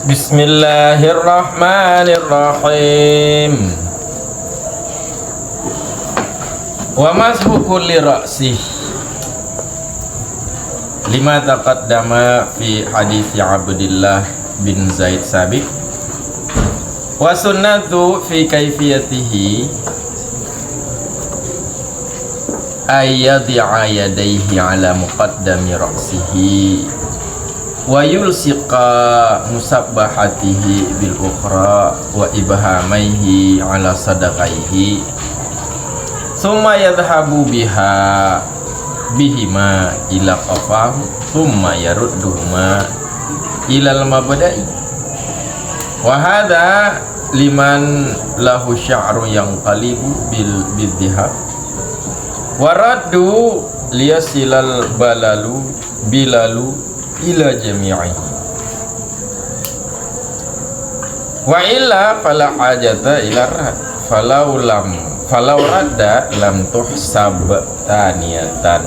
Bismillahirrahmanirrahim. Wa mashu kulli ra'sih lima taqaddama fi hadits Abdullah bin Zaid sabiq wa sunnatu fi kaifiyatihi ayyadi'a yadayhi ala muqaddami ra'sihi wa yulsiqa musabbahatihi bil ukhra wa ibhamaihi ala sadaqaihi thumma yadhhabu bihima ila qafahu thumma yarudduhuma ilal mabda'i wa hadha liman lahu sya'ru yang qalibu bil dhihab wa raddu liyasilal bilalu ila jami'i wa illa fala hajata ila rad falau radda lam tuhsab taniyatan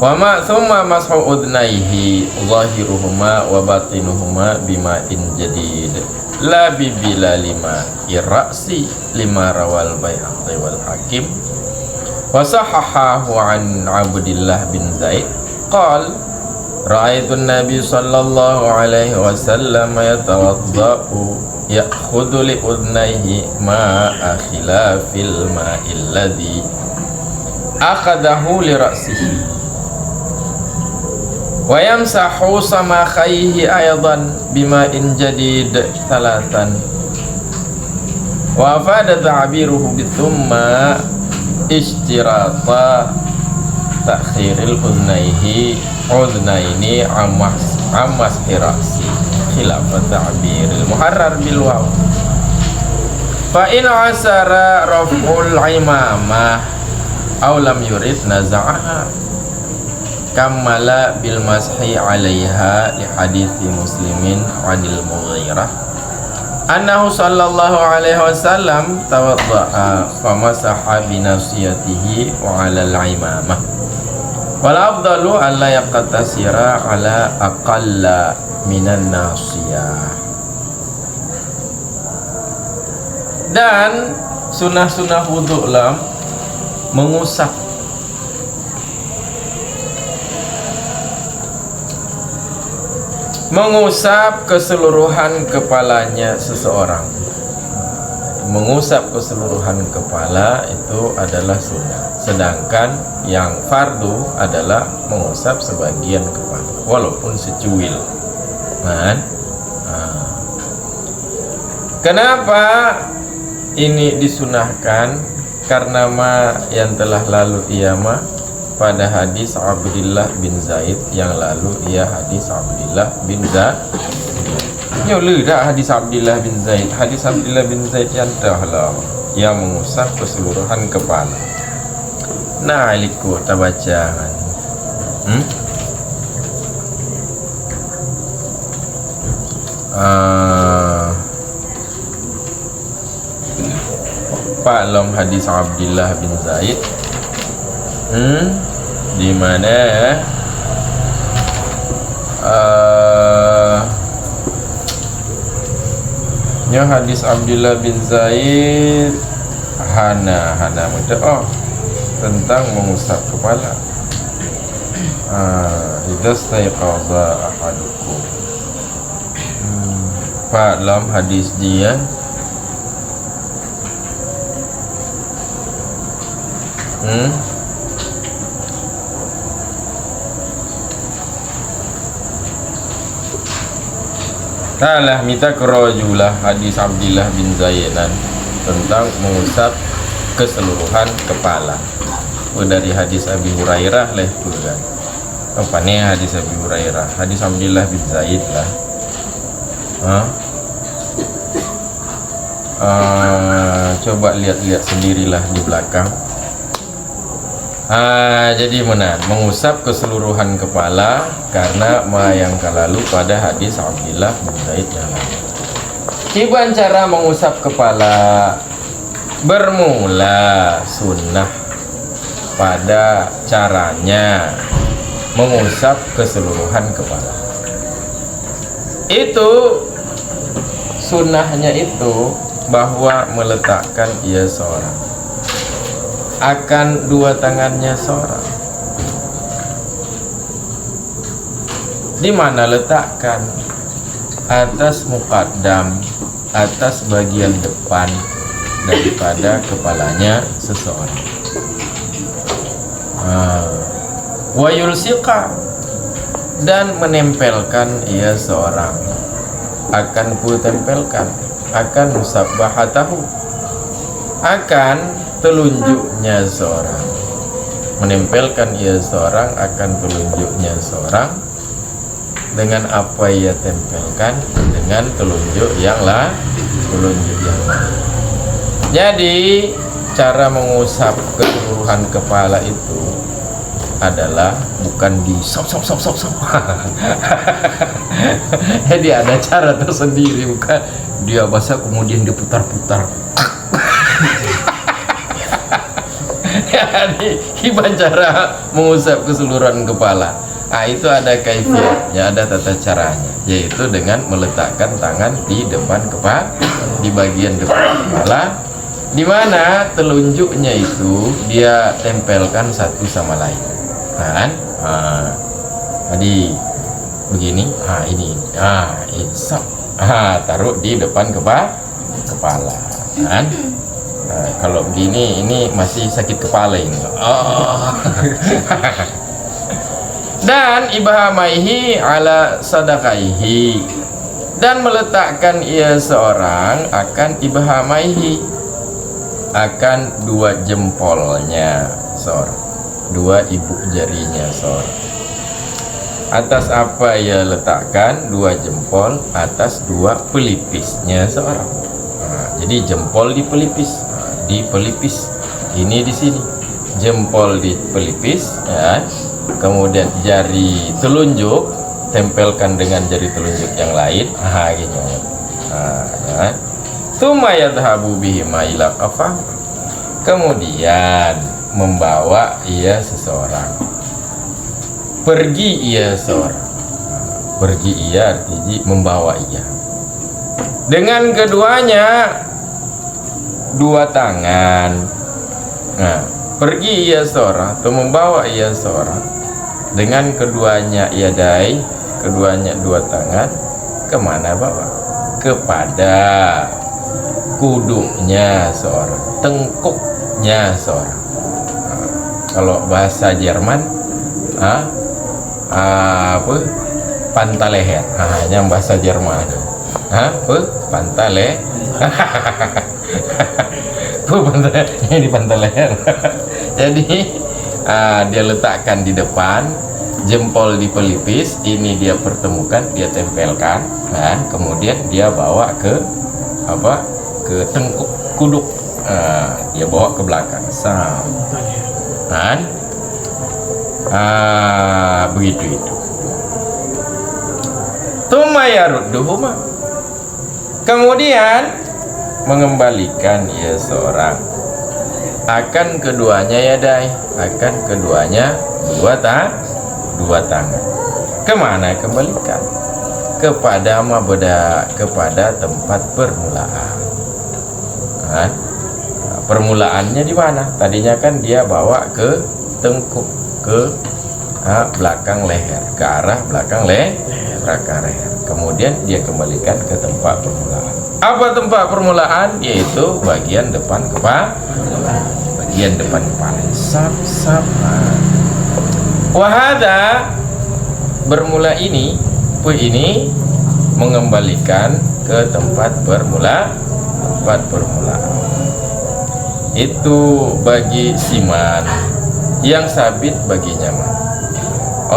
wa ma thumma mashu udnaihi zahiruhuma wa batinuhuma bima in jadid la bibila lima irra'si lima rawal Baihaqi wal Hakim wa sahahahu an Abdullah bin Zaid qala ra'aitun Nabi sallallahu alaihi wasallam yatawadda'u ya'khudhu li udnaihi ma'a khilafil ma'il ladzi akhadahu li ra'sihi wa yamsahu samakhaihi aydan bima'in jadid thalathan wa afada ta'biruhu bithumma ishtirata ta'khiril udnaini ammas hirasi khilafat ta'biril muharrar bil waw fa in asara raf'ul imamah aw lam yurid naza'aha kamala bil mashi 'alaiha li hadithi Muslimin 'anil Mughirah annahu sallallahu alaihi wasallam tawadda'a famasaha bi nasiyatihi wa 'alal imamah wal afdalu alla yaqtasira ala aqalla minan nasiyah. Dan sunah-sunah wudu lah mengusap keseluruhan kepalanya seseorang. Mengusap keseluruhan kepala itu adalah sunnah, sedangkan yang fardu adalah mengusap sebagian kepala walaupun secuil. Kenapa ini disunahkan? Karena yang telah lalu pada hadis Abdullah bin Zaid yang lalu hadis Abdullah bin Zaid. Nyolu dah hadis Abdullah bin Zaid. Hadis Abdullah bin Zaid yang dahlah yang mengusap keseluruhan kepala. Nah, ikut kita baca kan. Pak Lam hadis Abdullah bin Zaid di mana hadis Abdullah bin Zaid hana tentang mengusap kepala. Idza staiqaza ahadukum. Pak dalam hadis dia Talah mita kerojulah hadis Abdullah bin Zaidan tentang mengusap keseluruhan kepala. Dari hadis Abi Hurairah lah kan. Apa nih hadis Abi Hurairah? Hadis Abdullah bin Zaid lah. Coba lihat-lihat sendirilah di belakang. Jadi mengusap keseluruhan kepala karena yang lalu pada hadis Abdullah bin Zaid yang lalu. Ciban cara mengusap kepala bermula sunnah pada caranya mengusap keseluruhan kepala. Itu sunnahnya itu bahwa meletakkan ia seorang akan dua tangannya seorang. Di mana letakkan? Atas muqaddam, atas bagian depan daripada kepalanya seseorang. Wa yulsiqa, dan menempelkan ia seorang, akan ku tempelkan, akan musabbahatahu, akan telunjuknya seorang, menempelkan ia seorang akan telunjuknya seorang. Dengan apa ia tempelkan? Dengan telunjuk yang lain. Jadi cara mengusap keseluruhan kepala itu adalah bukan di sop. Jadi ada cara tersendiri, bukan dia basah kemudian diputar-putar. Jadi gimana cara mengusap keseluruhan kepala? Itu ada kaifiatnya, ada tata caranya, yaitu dengan meletakkan tangan di depan kepala, di bagian depan kepala, di mana telunjuknya itu dia tempelkan satu sama lain, kan? Tadi begini, ini, insap, taruh di depan kepala, kan? Kalau begini, ini masih sakit kepala ini. Dan ibhamaihi ala sadaqaihi, dan meletakkan ia seorang akan ibhamaihi, akan dua jempolnya seorang, dua ibu jarinya seorang. Atas apa ia letakkan? Dua jempol atas dua pelipisnya seorang. Jadi jempol di pelipis, di pelipis ini di sini, jempol di pelipis, ya. Kemudian jari telunjuk tempelkan dengan jari telunjuk yang lain, gini. Ya. Tsumma yadhhabu bihima ila qafah, kemudian membawa ia seseorang, pergi ia seorang, pergi ia artinya membawa ia dengan keduanya dua tangan. Pergi ia seorang atau membawa ia seorang dengan keduanya yadai, keduanya dua tangan. Kemana bawa? Kepada kuduknya seorang, tengkuknya seorang. Kalau bahasa Jerman apa? Pantaleher. Yang bahasa Jerman. Apa? Pantale. Ini pantaleher. Jadi dia letakkan di depan, jempol di pelipis, ini dia pertemukan, dia tempelkan, kemudian dia bawa ke apa? Ke tengkuk kuduk, dia bawa ke belakang, begitu itu. Tsumma yarudduhuma, kemudian mengembalikan ia seorang akan keduanya yadai, akan keduanya dua tangan. Kemana kembalikan? Kepada mabda, kepada tempat permulaan. Permulaannya di mana? Tadinya kan dia bawa ke tengkuk, ke belakang leher, ke arah belakang leher. Kemudian dia kembalikan ke tempat permulaan. Apa tempat permulaan? Yaitu bagian depan kepala, bagian depan kepala. Wahada, bermula ini, mengembalikan ke tempat permulaan. Itu bagi siman yang sabit baginya mah.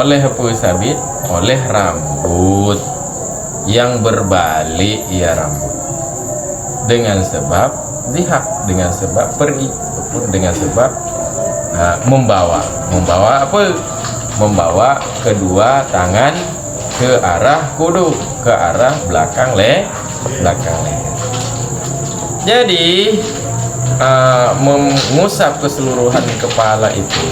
Oleh apa sabit? Oleh rambut yang berbalik ia rambut, dengan sebab zihab, dengan sebab pergi, ataupun dengan sebab membawa apa? Membawa kedua tangan ke arah kudu, ke arah belakang leher. Jadi mengusap keseluruhan kepala itu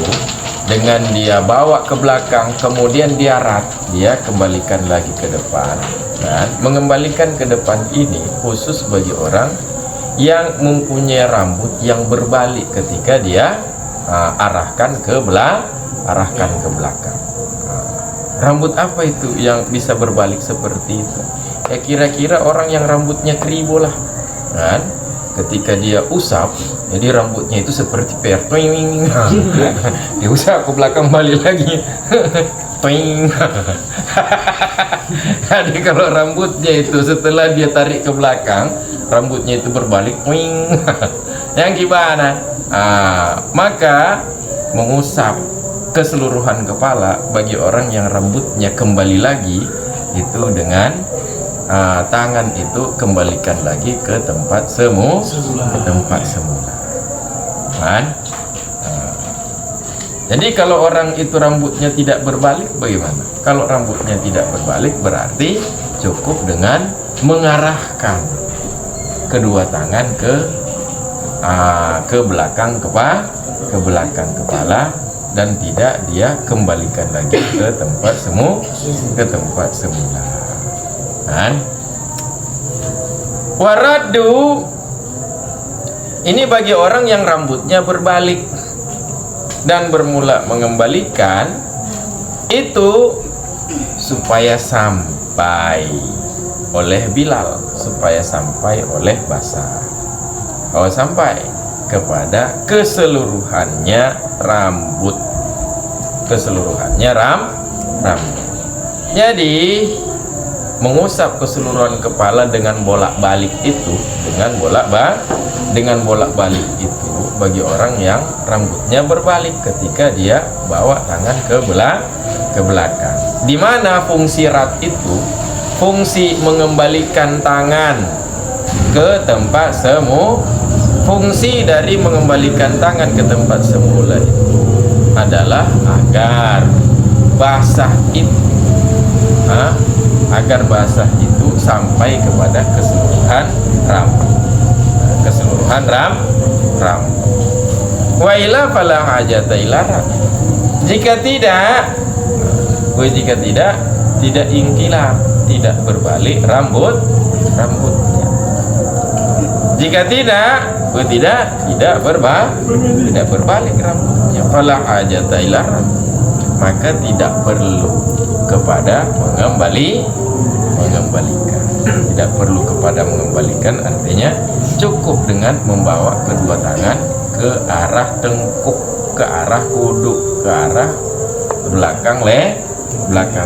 dengan dia bawa ke belakang, kemudian dia rat, dia kembalikan lagi ke depan. Dan mengembalikan ke depan ini khusus bagi orang yang mempunyai rambut yang berbalik ketika dia arahkan ke belakang. Rambut apa itu yang bisa berbalik seperti itu? Ya kira-kira orang yang rambutnya keribo lah, kan? Ketika dia usap, jadi rambutnya itu seperti per, twing, dia usap ke belakang balik lagi, twing. Jadi kalau rambutnya itu setelah dia tarik ke belakang, rambutnya itu berbalik, twing. Yang gimana? Maka mengusap keseluruhan kepala bagi orang yang rambutnya kembali lagi itu dengan tangan itu kembalikan lagi ke tempat semula, kan? Jadi kalau orang itu rambutnya tidak berbalik bagaimana? Kalau rambutnya tidak berbalik berarti cukup dengan mengarahkan kedua tangan ke belakang kepala dan tidak dia kembalikan lagi ke tempat semula. Kan? Waradu ini bagi orang yang rambutnya berbalik dan bermula mengembalikan itu supaya sampai oleh Bilal, supaya sampai oleh basah. Kalau sampai kepada keseluruhannya rambut, rambut. Jadi mengusap keseluruhan kepala dengan bolak-balik itu, dengan bolak-balik itu bagi orang yang rambutnya berbalik ketika dia bawa tangan ke belakang. Di mana fungsi rat itu, fungsi mengembalikan tangan ke tempat semula. Fungsi dari mengembalikan tangan ke tempat semula itu adalah agar basah itu sampai kepada keseluruhan rambut. Wa ila fala hajata ila. Jika tidak ingkilab, tidak berbalik rambutnya. Jika tidak berbalik rambutnya, fala hajata ila, maka tidak perlu kepada mengembalikan. Tidak perlu kepada mengembalikan artinya cukup dengan membawa kedua tangan ke arah tengkuk, ke arah kuduk, ke arah belakang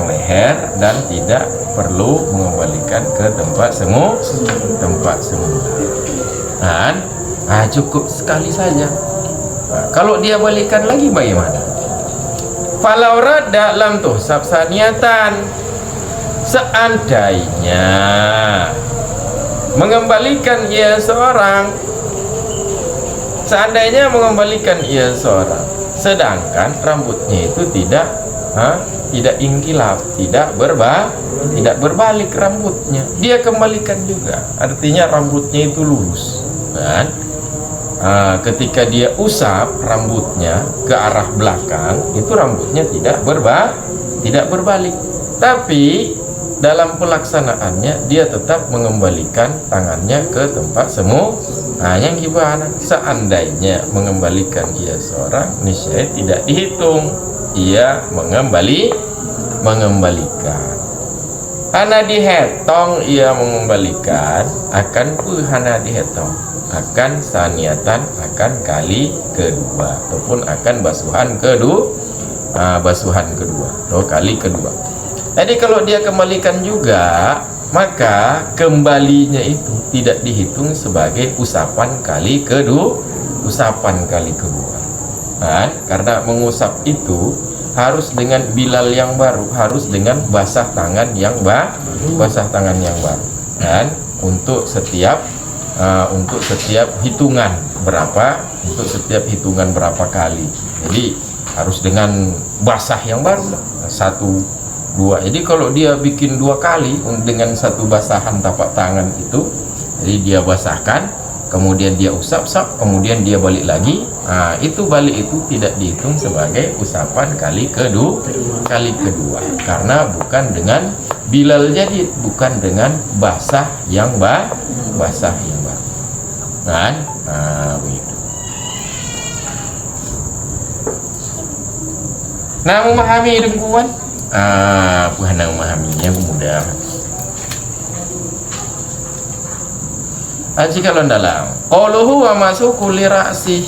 leher dan tidak perlu mengembalikan ke tempat semula. Cukup sekali saja. Kalau dia balikan lagi bagaimana? Falau radda lam tuhsab saniyatan. Seandainya mengembalikan ia seorang, sedangkan rambutnya itu tidak ingkilab, tidak berbalik rambutnya, dia kembalikan juga, artinya rambutnya itu lurus, kan? Ketika dia usap rambutnya ke arah belakang, itu rambutnya tidak berbalik, tapi dalam pelaksanaannya dia tetap mengembalikan tangannya ke tempat semula. Yang gimana? Seandainya mengembalikan ia seorang, niscaya tidak dihitung ia mengembalikan. Hana dihetong ia mengembalikan akan hana dihetong akan saniatan, akan kali kedua ataupun akan basuhan kedua atau kali kedua. Jadi kalau dia kembalikan juga, maka kembalinya itu tidak dihitung sebagai usapan kali kedua. Karena mengusap itu harus dengan bilal yang baru, harus dengan basah tangan yang baru. Dan untuk setiap hitungan berapa, kali. Jadi harus dengan basah yang baru, 1, 2. Jadi kalau dia bikin 2 kali dengan satu basahan tapak tangan itu, jadi dia basahkan kemudian dia usap-usap, kemudian dia balik lagi, itu balik itu tidak dihitung sebagai usapan kali kedua, karena bukan dengan bilal jadid, bukan dengan basah yang baru kan. Begitu. Nah, memahami dengkuan, bukan memahaminya mudah. Jika dalam qauluhu wa masuku li ra'si,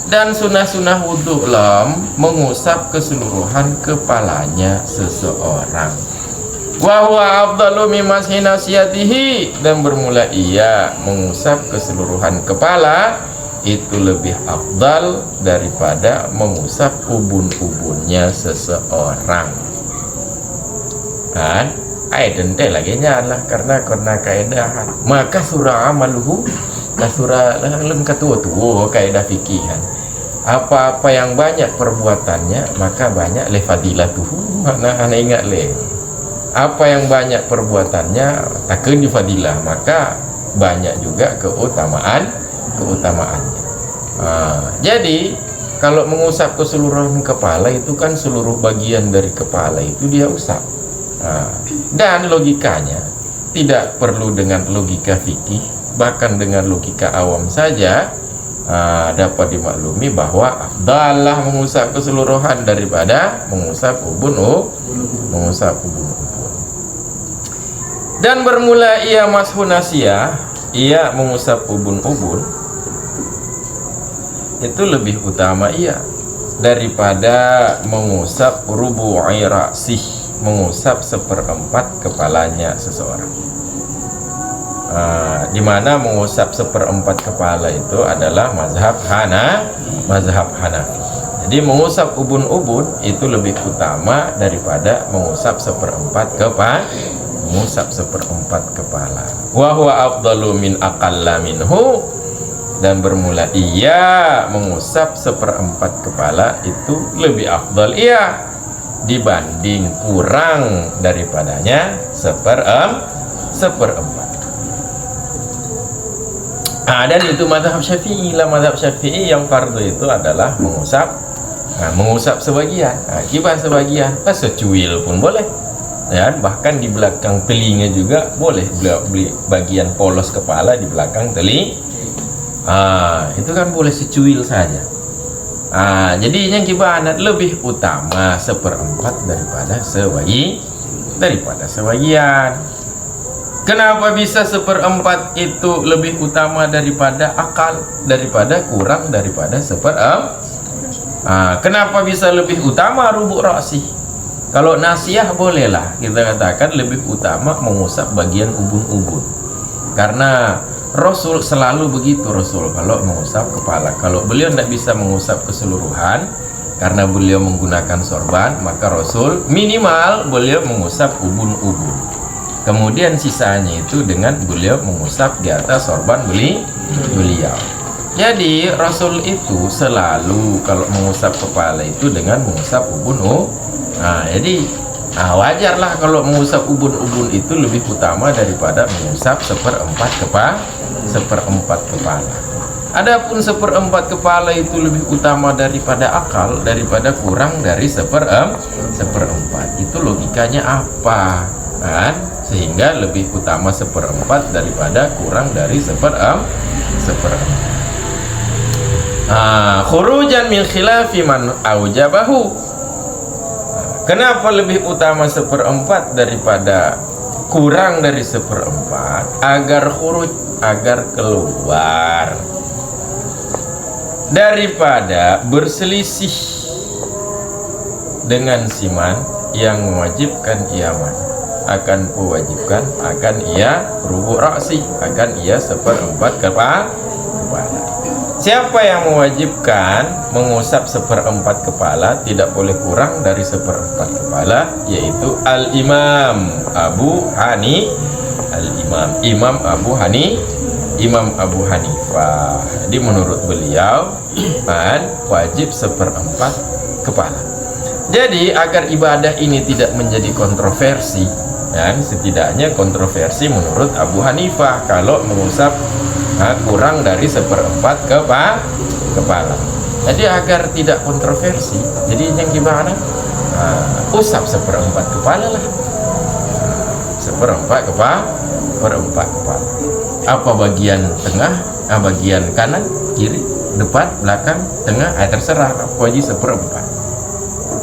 dan sunah-sunah wudhu lam mengusap keseluruhan kepalanya seseorang. Wa huwa afdalu mimmashi nasiyatihi, dan bermula ia mengusap keseluruhan kepala itu lebih afdal daripada mengusap ubun-ubunnya seseorang. Kan? Dente lagi lah karena kaedah maka surah amaluhu surah lem katua kaedah fikihan, apa-apa yang banyak perbuatannya maka banyak lefadilatuhu, mana ingat apa yang banyak perbuatannya takkan di fadilah, maka banyak juga keutamaannya. Jadi kalau mengusap keseluruhan kepala itu kan seluruh bagian dari kepala itu dia usap. Dan logikanya tidak perlu dengan logika fikih, bahkan dengan logika awam saja dapat dimaklumi bahwa afdalah mengusap keseluruhan daripada mengusap ubun-ubun. Dan bermula ia mashunasiyah, ia mengusap ubun-ubun, itu lebih utama ia daripada mengusap rubu'i ra'sih, mengusap seperempat kepalanya seseorang. Di mana mengusap seperempat kepala itu adalah mazhab Hanafi. Jadi mengusap ubun-ubun itu lebih utama daripada mengusap seperempat kepala. Wa huwa afdalu min aqalla minhu, dan bermula ia mengusap seperempat kepala itu lebih afdal ia dibanding kurang daripadanya seperempat. Dan itu mazhab Syafi'i lah. Mazhab Syafi'i yang fardu itu adalah mengusap sebagian, kipas sebagian, secuil pun boleh, dan bahkan di belakang telinga juga boleh, bagian polos kepala di belakang telinga, itu kan boleh secuil saja. Jadinya kibanat lebih utama seperempat daripada sebagian. Kenapa bisa seperempat itu lebih utama daripada akal, daripada kurang daripada seperempat? Kenapa bisa lebih utama rubu' ra'si? Kalau nasiyah bolehlah kita katakan lebih utama mengusap bagian ubun-ubun, karena Rasul selalu begitu. Rasul kalau mengusap kepala, kalau beliau tidak bisa mengusap keseluruhan karena beliau menggunakan sorban, maka Rasul minimal beliau mengusap ubun-ubun, kemudian sisanya itu dengan beliau mengusap di atas sorban beliau. Jadi Rasul itu selalu kalau mengusap kepala itu dengan mengusap ubun-ubun. Jadi wajarlah kalau mengusap ubun-ubun itu lebih utama daripada mengusap seperempat kepala. Adapun seperempat kepala itu lebih utama daripada akal, daripada kurang dari seperempat. Itu logikanya apa? Sehingga lebih utama seperempat daripada kurang dari seperempat. Khurujan min khilafi man aujabahu. Kenapa lebih utama seperempat daripada kurang dari seperempat? Agar khuruj, agar keluar daripada berselisih dengan siman yang mewajibkan iaman, akan mewajibkan akan ia rubu' ra'si, akan ia seperempat kepala. Siapa yang mewajibkan mengusap seperempat kepala tidak boleh kurang dari seperempat kepala, yaitu Al-Imam Abu Hanifah. Jadi menurut beliau wajib seperempat kepala. Jadi agar ibadah ini tidak menjadi kontroversi, Dan setidaknya kontroversi menurut Abu Hanifah kalau mengusap kurang dari 1/4 kepala. Jadi agar tidak kontroversi, jadi yang gimana? Usap 1/4 kepala lah. 1/4 kepala. Apa bagian tengah, bagian kanan, kiri, depan, belakang, tengah, terserah. Apa aja 1/4.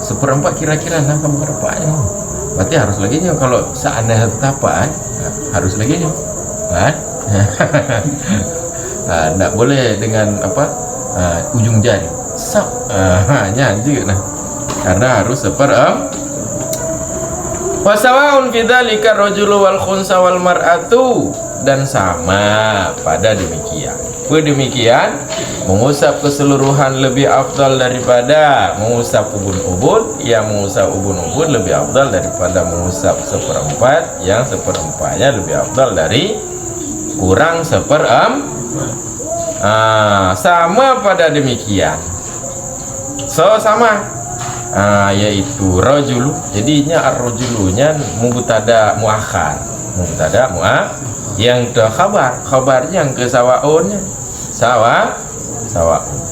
1/4 kira-kira nah berapanya? Berarti harus lagi nih kalau seandainya tapaan harus lagi nih. Nggak boleh dengan ujung jari. Juga nah. Karena harus 1/4. Wasawaun fidzalika rajulu wal khunsa wal mar'atu, dan sama pada demikian. Demikian mengusap keseluruhan lebih afdal daripada mengusap ubun-ubun. Yang mengusap ubun-ubun lebih afdal daripada mengusap 1/4. Yang 1/4-nya lebih afdal dari kurang 1/4. Sama pada demikian. Sama. Yaitu rajulu, jadinya ar-rajulunya mubtada muakhar. Yang ke kabarnya yang ke sawaunnya sawa.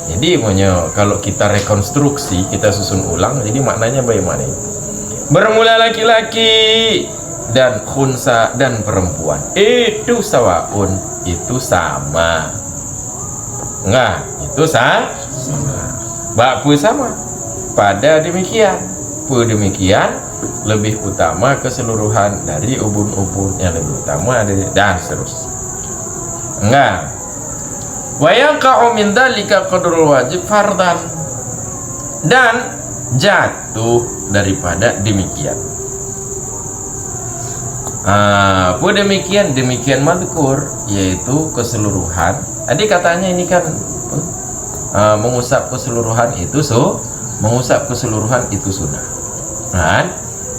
Jadi kalau kita rekonstruksi, kita susun ulang, jadi maknanya bagaimana itu? Bermula laki-laki dan khunsa dan perempuan itu sawaun, itu sama. Enggak, itu sama. Baku sama. Pada demikian lebih utama keseluruhan dari ubun-ubun, yang lebih utama dari, dan seterusnya. Enggak. Wa yaqa'u min dzalika qadrul wajib fardan, dan jatuh daripada demikian. Demikian madkur, yaitu keseluruhan. Tadi katanya ini kan mengusap keseluruhan itu mengusap keseluruhan itu sunnah.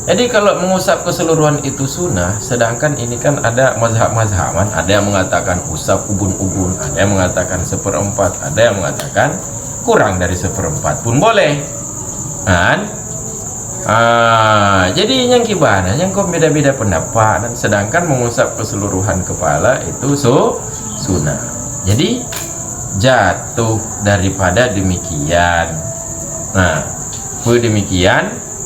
Jadi kalau mengusap keseluruhan itu sunnah, sedangkan ini kan ada mazhab-mazhaban, ada yang mengatakan usap ubun-ubun, ada yang mengatakan 1/4, ada yang mengatakan kurang dari 1/4 pun boleh. Jadi yang gimana? Yang kok beda-beda pendapat, dan sedangkan mengusap keseluruhan kepala itu sunnah. Jadi jatuh daripada demikian.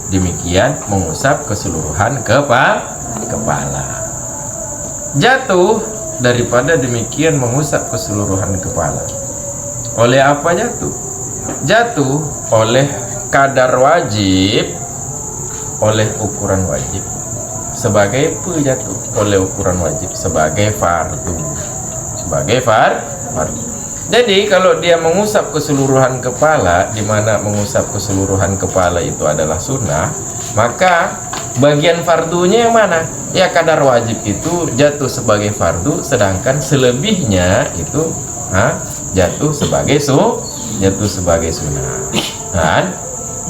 Demikian mengusap keseluruhan kepala. Jatuh daripada demikian mengusap keseluruhan kepala. Oleh apa jatuh? Jatuh oleh kadar wajib, oleh ukuran wajib. Sebagai jatuh oleh ukuran wajib, sebagai fardu. Jadi kalau dia mengusap keseluruhan kepala, di mana mengusap keseluruhan kepala itu adalah sunnah, maka bagian fardunya yang mana? Ya kadar wajib itu jatuh sebagai fardu, sedangkan selebihnya itu jatuh sebagai sunnah.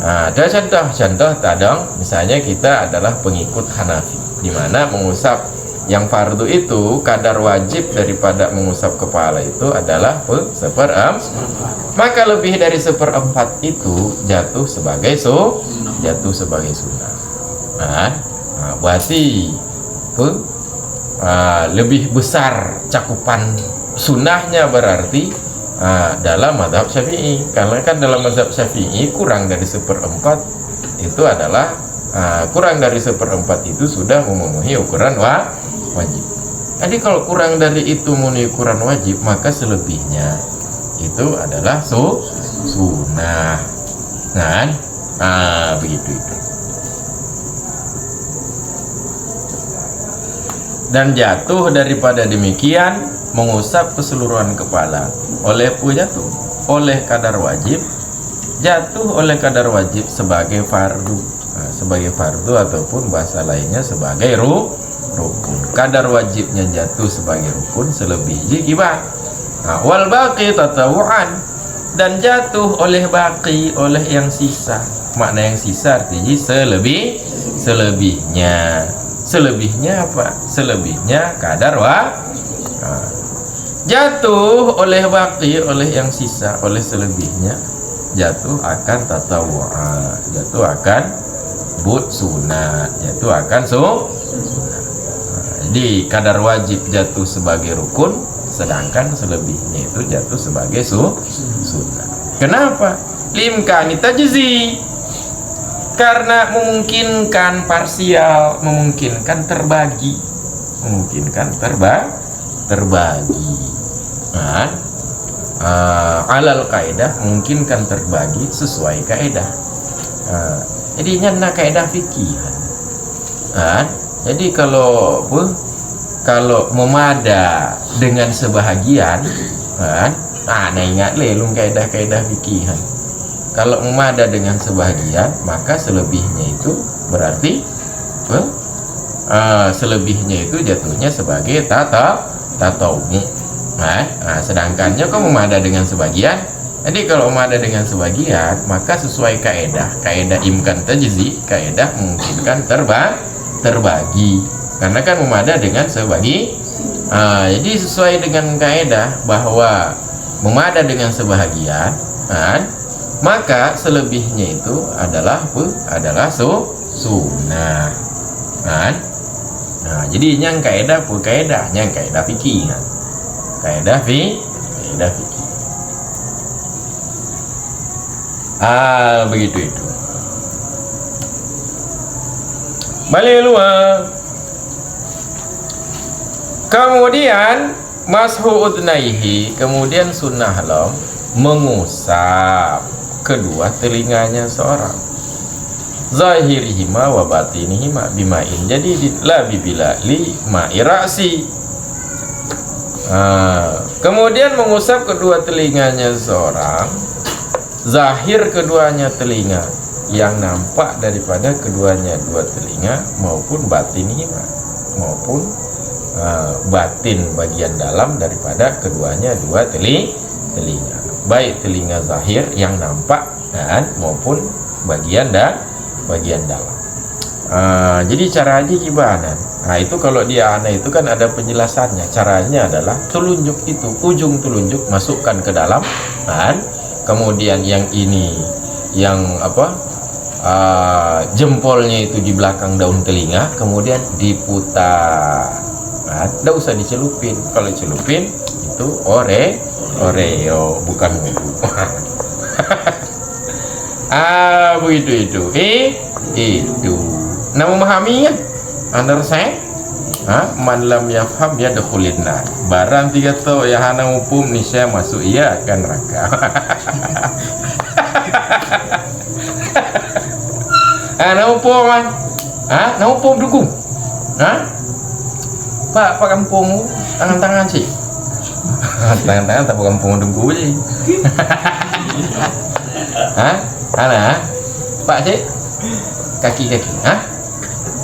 Ada contoh tadang, misalnya kita adalah pengikut Hanafi, di mana mengusap yang fardu itu kadar wajib daripada mengusap kepala itu adalah 1/4. Maka lebih dari 1/4 itu jatuh sebagai sunnah. Berarti lebih besar cakupan sunnahnya berarti dalam mazhab Syafi'i. Karena kan dalam mazhab Syafi'i kurang dari 1/4 itu adalah kurang dari 1/4 itu sudah memenuhi ukuran wajib. Jadi kalau kurang dari itu memenuhi ukuran wajib, maka selebihnya itu adalah sunnah. Begitu itu. Dan jatuh daripada demikian mengusap keseluruhan kepala oleh jatuh oleh kadar wajib, jatuh oleh kadar wajib sebagai fardu, sebagai fardu ataupun bahasa lainnya sebagai rukun. Kadar wajibnya jatuh sebagai rukun, selebihnya gimana? Wal baqi tatawuan, dan jatuh oleh baqi, oleh yang sisa. Makna yang sisa artinya selebihnya apa? Selebihnya kadar jatuh oleh baqi, oleh yang sisa, oleh selebihnya jatuh akan tatawuan, jatuh akan sunat, jatuh akan sunat. di kadar wajib jatuh sebagai rukun, sedangkan selebihnya itu jatuh sebagai sunnah. Kenapa? Limkani tajzi, karena memungkinkan parsial, memungkinkan terbagi, terbagi. Nah, alal kaidah memungkinkan terbagi sesuai kaidah. Jadi nyana kaidah fikih. Jadi kalau memada dengan sebahagian, ingat lelung kaidah fikih. Kalau memada dengan sebahagian, maka selebihnya itu berarti selebihnya itu jatuhnya sebagai tatawwu. Sedangkannya kok memada dengan sebagian. Jadi kalau memada dengan sebagian, maka sesuai kaidah imkan tajzi, kaidah memungkinkan terbagi. Karena kan memada dengan jadi sesuai dengan kaidah bahwa memada dengan sebahagian, maka selebihnya itu adalah sunnah. Jadi yang kaidah fikih. Kaidah fikih. Begitu itu. Balik luar. Kemudian mashu udnaihi, kemudian sunnah lo mengusap kedua telinganya seorang, zahirihima wa batinihima bimain, jadi la bibila li ma'irasi. Kemudian mengusap kedua telinganya seorang, zahir keduanya telinga, yang nampak daripada keduanya dua telinga, maupun batinihima, maupun batin bagian dalam daripada keduanya dua telinga, baik telinga zahir yang nampak maupun bagian dalam. Jadi caranya gimana? Itu kalau dia itu kan ada penjelasannya. Caranya adalah telunjuk itu, ujung telunjuk masukkan ke dalam, kemudian yang ini, yang jempolnya itu di belakang daun telinga, kemudian diputar. Tidak usah dicelupin. Kalau celupin itu oreo, bukan mugu. Begitu itu. Nah, memahami kan? Understand? Man lam yafham yadkhulin nar. Barang tiga to ya hana upum nisya masuk ia akan neraka. Nah upum man. Nah upum dukung. Pak kampung tangan-tangan sih. Tangan-tangan tak kampung dunggu sih. Ana Pak sih. Kaki.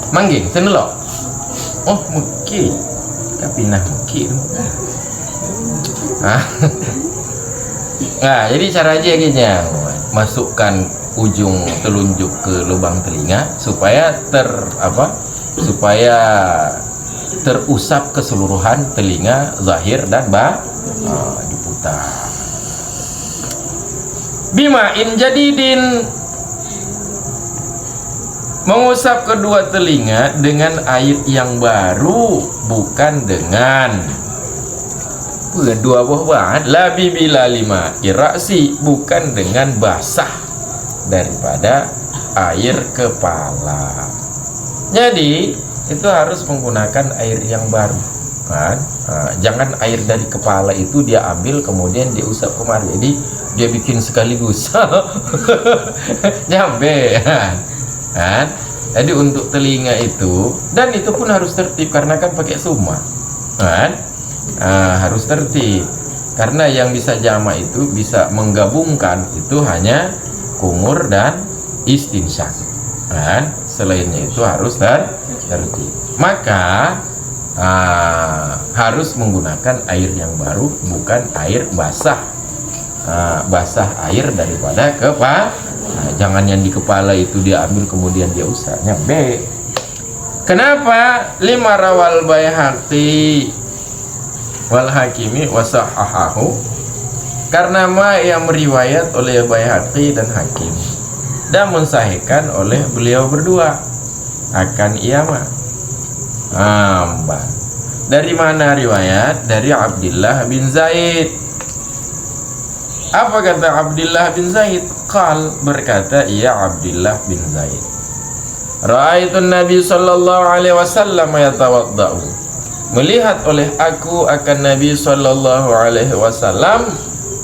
Manggil senelok. Oh, mungkin. Tapi mungkin. Nah, jadi cara aja gini, masukkan ujung telunjuk ke lubang telinga supaya supaya terusap keseluruhan telinga zahir dan diputar. Bimain jadidin, mengusap kedua telinga dengan air yang baru, bukan dengan kedua buah bahan. Labi bila lima irasi, bukan dengan basah daripada air kepala. Jadi itu harus menggunakan air yang baru, jangan air dari kepala itu dia ambil kemudian dia usap kemari, jadi dia bikin sekaligus. Jambe. Jadi untuk telinga itu, dan itu pun harus tertib karena kan pakai summa, harus tertib karena yang bisa jama itu bisa menggabungkan itu hanya kumur dan istinsyak. Selainnya itu harus tertib. Maka harus menggunakan air yang baru, bukan air basah. Basah air daripada kepala. Jangan yang di kepala itu dia ambil kemudian dia usah. Nyambe. Kenapa? Lima rawal Baihaqi wal Hakimi wasahahahu, karena yang meriwayat oleh Baihaqi dan Hakim dan mensahihkan oleh beliau berdua akan Dari mana riwayat? Dari Abdullah bin Zaid. Apa kata Abdullah bin Zaid? Qal, berkata ia Abdullah bin Zaid, ra'aitun Nabi sallallahu alaihi wasallam yatawaddau, melihat oleh aku akan Nabi sallallahu alaihi wasallam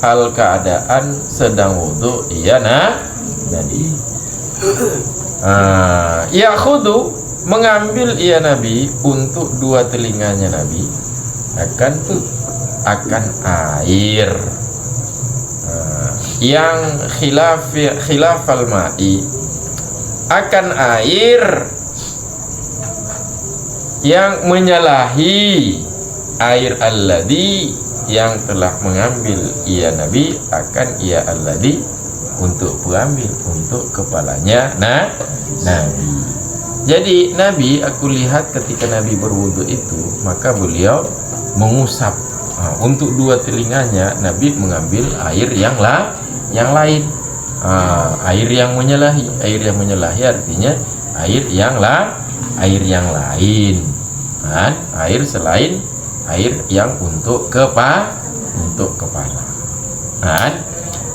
hal keadaan sedang wudu ia Nabi. Yakhudu, mengambil ia Nabi untuk dua telinganya Nabi akan air yang khilafal ma'i, akan air yang menyalahi air alladhi yang telah mengambil ia Nabi akan ia alladhi untuk pengambil untuk kepalanya Nabi. Jadi Nabi, aku lihat ketika Nabi berwudu itu, maka beliau mengusap untuk dua telinganya. Nabi mengambil air yang lain, air yang menyalahi. Air yang menyalahi artinya air yang lain, air selain air yang untuk kepala.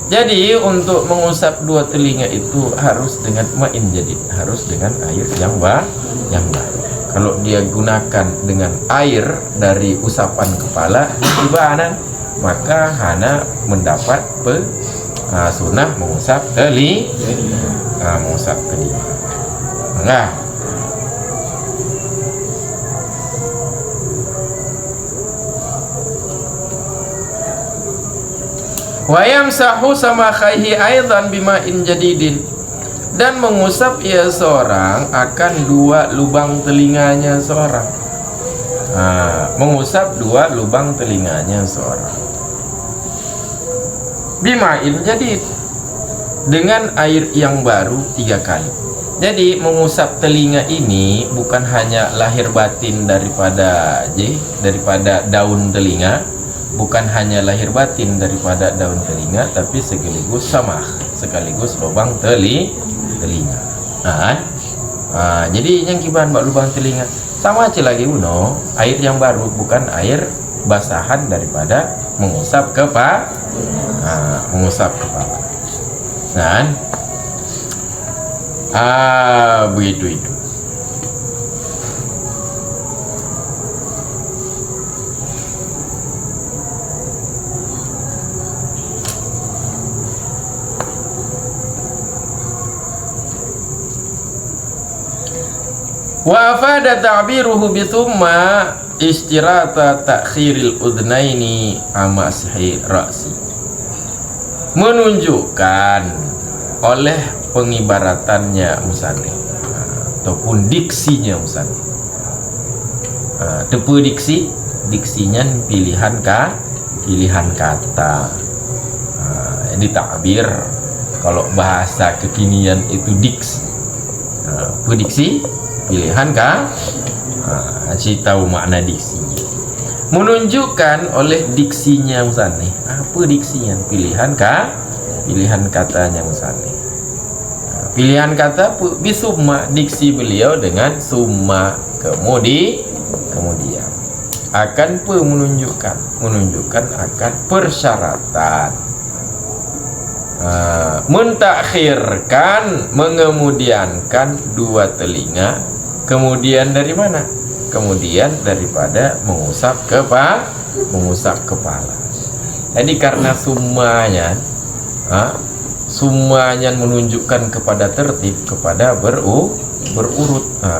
Jadi untuk mengusap dua telinga itu harus dengan ma'in jadid, harus dengan air yang baru. Kalau dia gunakan dengan air dari usapan kepala ibanan, maka hana mendapat sunnah mengusap telinga. Enggak. Wa yamsahu samakhaihi aidan bima'in jadidin, dan mengusap ia seorang akan dua lubang telinganya seorang. Mengusap dua lubang telinganya seorang bima'in jadid, dengan air yang baru 3 kali. Jadi mengusap telinga ini bukan hanya lahir batin daripada daun telinga, bukan hanya lahir batin daripada daun telinga, tapi sekaligus sekaligus lubang telinga. Jadi yang kiban bak lubang telinga sama aja lagi air yang baru, bukan air basahan daripada mengusap kepala. Begitu itu. Wa afada ta'biruhu bithumma istirata ta'khiril udnaini amasihi ra'si, menunjukkan oleh pengibaratannya musannif ataupun diksinya musannif. Tepu diksinya pilihan kata. Jadi takbir kalau bahasa kekinian itu diksi. Diksi pilihan si tahu makna diksi, menunjukkan oleh diksinya musannif. Apa diksinya? Pilihan katanya musannif. Pilihan kata bisumma, diksi beliau dengan summa, kemudian akan menunjukkan akan persyaratan, mentakhirkan, mengemudiankan dua telinga. Kemudian dari mana? Kemudian daripada mengusap kepala. Jadi karena semuanya menunjukkan kepada tertib, kepada berurut.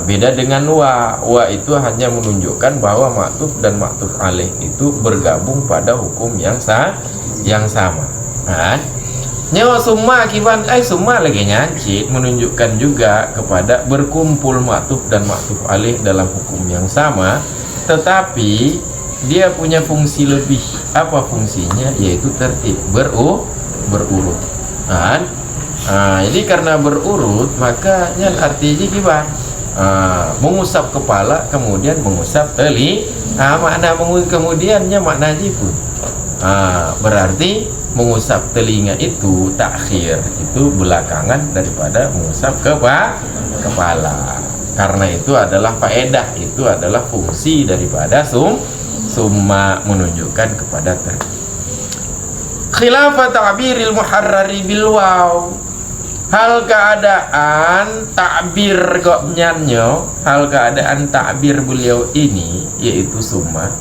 Beda dengan wa itu hanya menunjukkan bahwa maktuf dan maktuf alaih itu bergabung pada hukum yang sama. Nyawa summa akibat summa lagi nyancit, menunjukkan juga kepada berkumpul maktuf dan maktuf alaih dalam hukum yang sama, tetapi dia punya fungsi lebih. Apa fungsinya? Yaitu tertib, berurut. Jadi karena berurut, maka artinya gimana? Mengusap kepala kemudian mengusap telinga. Makna kemudiannya makna pun berarti mengusap telinga itu takhir, itu belakangan daripada mengusap kepala. Karena itu adalah faedah, itu adalah fungsi daripada summa, menunjukkan kepada khilafat ta'biril muharrari bil waw. Hal keadaan takbir goknyanyo, hal keadaan takbir beliau ini yaitu summa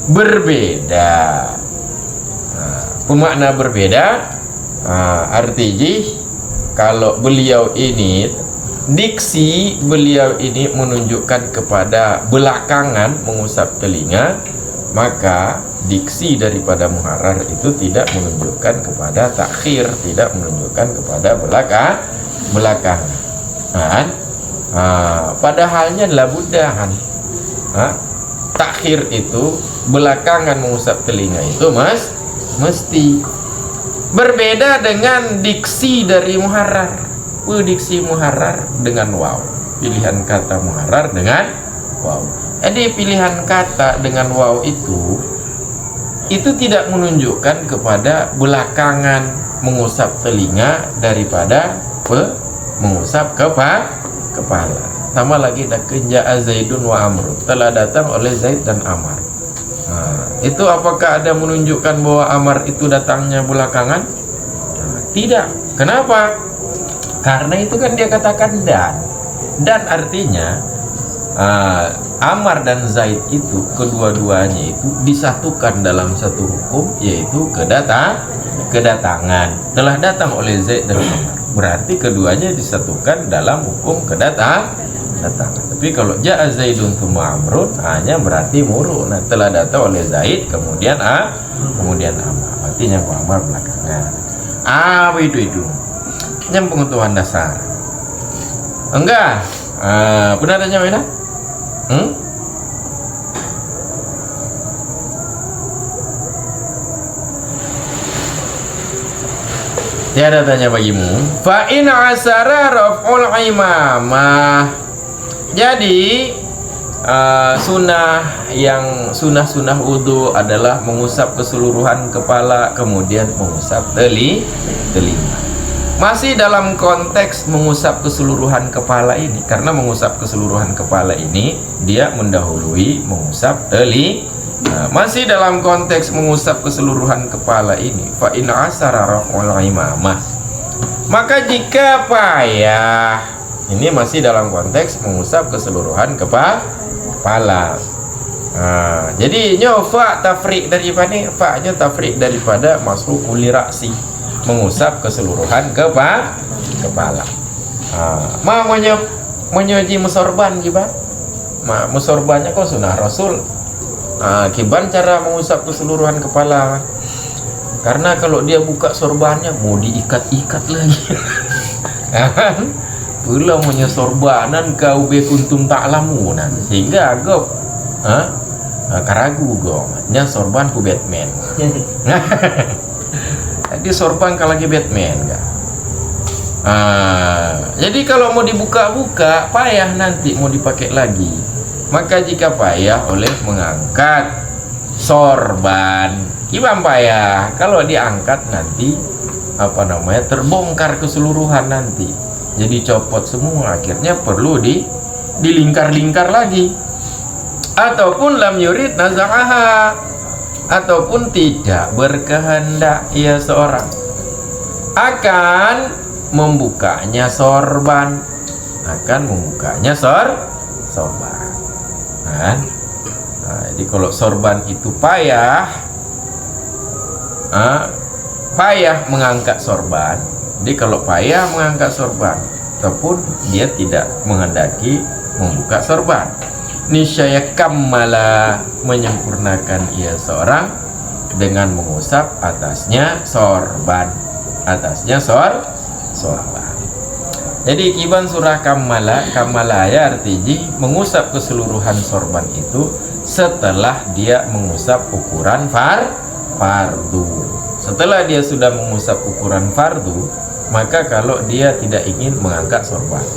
berbeda. Pemakna berbeda, artinya kalau beliau ini, diksi beliau ini menunjukkan kepada belakangan mengusap telinga, maka diksi daripada muharrar itu tidak menunjukkan kepada takhir, tidak menunjukkan kepada belakangan. Padahalnya labudahan, takhir itu belakangan mengusap telinga itu mesti berbeda dengan diksi dari muharrar. Diksi muharrar dengan waw, pilihan kata muharrar dengan waw. Jadi pilihan kata dengan waw itu tidak menunjukkan kepada belakangan mengusap telinga daripada mengusap kepala. Sama lagi ja'a Zaidun wa Amrun, telah datang oleh Zaid dan Amar. Itu apakah ada menunjukkan bahwa Amar itu datangnya belakangan? Tidak. Kenapa? Karena itu kan dia katakan dan artinya Amar dan Zaid itu kedua-duanya itu disatukan dalam satu hukum, yaitu kedatangan. Telah datang oleh Zaid dan Amar, berarti keduanya disatukan dalam hukum kedatangan. Tapi kalau ja'a Zaidun tsumma Amrun, hanya berarti muru. Nah, telah datang oleh Zaid kemudian Amar, artinya Amar belakangan. Itu yang pengetahuan dasar. Enggak, benar adanya mana? Tiada tanya bagimu. Fa in asara raf'ul imamah. Jadi sunnah wudu adalah mengusap keseluruhan kepala, kemudian mengusap telinga. Masih dalam konteks mengusap keseluruhan kepala ini, karena mengusap keseluruhan kepala ini dia mendahului mengusap telinga. Masih dalam konteks mengusap keseluruhan kepala ini, fa in asara raf'ul imamah, maka jika payah, ini masih dalam konteks mengusap keseluruhan kepala. Jadi nyofa tafrik daripada fa'nya tafrik daripada masuk uli raksi, mengusap keseluruhan kepala. Menyoji musorban gimana? Musorbannya kok sunnah Rasul. Kiban cara mengusap keseluruhan kepala. Karena kalau dia buka sorbannya mau diikat-ikat lagi. Kan? Pula punya sorbanan kau be kuntum ta'lamunan, sehingga agak karagu nya sorban ku Batman. Jadi sorban kalau lagi Batman enggak. Jadi kalau mau dibuka-buka payah nanti mau dipakai lagi. Maka jika payah oleh mengangkat sorban, gimana payah? Kalau diangkat nanti terbongkar keseluruhan nanti. Jadi copot semua, akhirnya perlu dilingkar-lingkar lagi. Ataupun lam yurid naza'aha, ataupun tidak berkehendak ia seorang akan membukanya sorban, sorban. Jadi kalau sorban itu payah mengangkat sorban. Jadi kalau payah mengangkat sorban ataupun dia tidak menghendaki membuka sorban, niscaya kammala, menyempurnakan ia seorang dengan mengusap atasnya sorban, sorban. Jadi kiban surah kammala ya artinya mengusap keseluruhan sorban itu setelah dia mengusap ukuran fardu. Setelah dia sudah mengusap ukuran fardu, maka kalau dia tidak ingin mengangkat sorban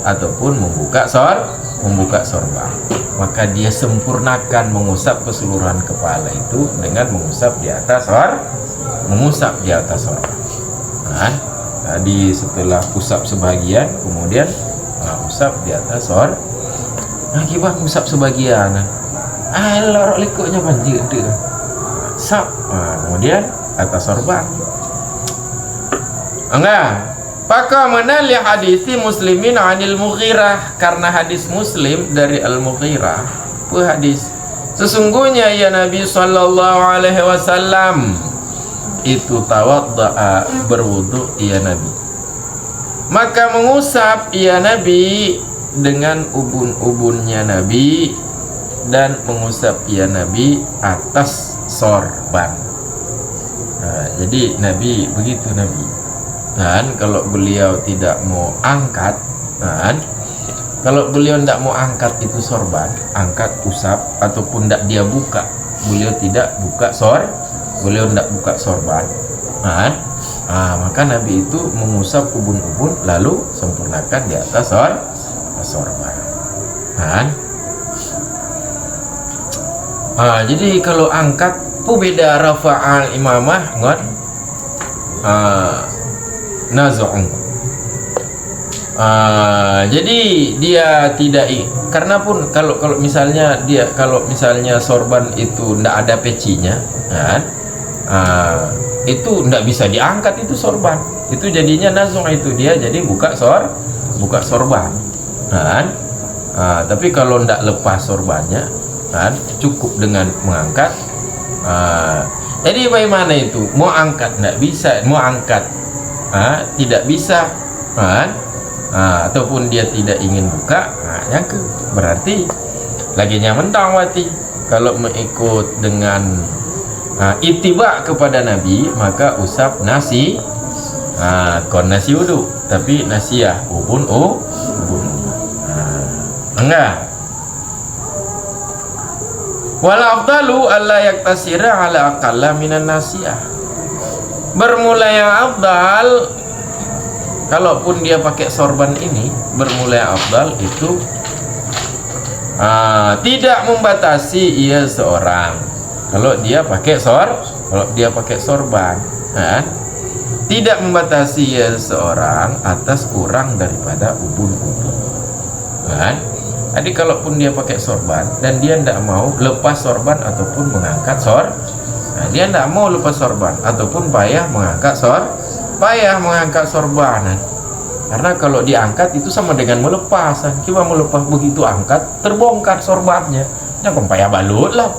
ataupun membuka sorban, maka dia sempurnakan mengusap keseluruhan kepala itu dengan mengusap di atas sorban. Tadi setelah usap sebagian, kemudian usap di atas Akibat ngusap sebagian. Lorok likuknya banjir dia. Sap. Kemudian atas sorban. Enggak. Maka mana li hadisi Muslimin anil Mughirah, karena hadis Muslim dari Al-Mughirah. Hadis sesungguhnya ya Nabi sallallahu alaihi wasallam itu tawaddaa, berwudu ya Nabi, maka mengusap ya Nabi dengan ubun-ubunnya Nabi, dan mengusap ya Nabi atas sorban. Jadi Nabi begitu Nabi. Dan kalau beliau tidak mau angkat, kalau beliau tidak mau angkat itu sorban, angkat usap ataupun tidak dia buka, beliau tidak buka beliau tidak buka sorban, maka Nabi itu mengusap ubun-ubun lalu sempurnakan di atas sorban. Jadi kalau angkat itu beda rafa'al imamah ngon naz'un. Jadi dia tidak karena pun kalau misalnya sorban itu ndak ada pecinya, itu ndak bisa diangkat itu sorban. Itu jadinya naz'un, itu dia jadi buka sorban. Tapi kalau ndak lepas sorbannya, cukup dengan mengangkat. Jadi bagaimana itu? Mau angkat ndak bisa, mau angkat tidak bisa, ataupun dia tidak ingin buka, yang ke berarti lagi mentang wati. Kalau mengikut dengan ittiba kepada Nabi, maka usap nasi, kon nasi wudu, tapi nasiyah ubun enggak. Wala afdalu alla yaktasira ala aqalla minan nasiyah. Bermula yang afdal, kalaupun dia pakai sorban ini, bermula yang afdal itu tidak membatasi ia seorang. Kalau dia pakai sorban, tidak membatasi ia seorang atas kurang daripada ubun-ubun. Jadi kalaupun dia pakai sorban dan dia tidak mau lepas sorban ataupun mengangkat dia tidak mau lepas sorban ataupun payah mengangkat sorban. Karena kalau diangkat itu sama dengan melepas. Kita melepas begitu angkat, terbongkar sorbannya. Jangan payah balut lah.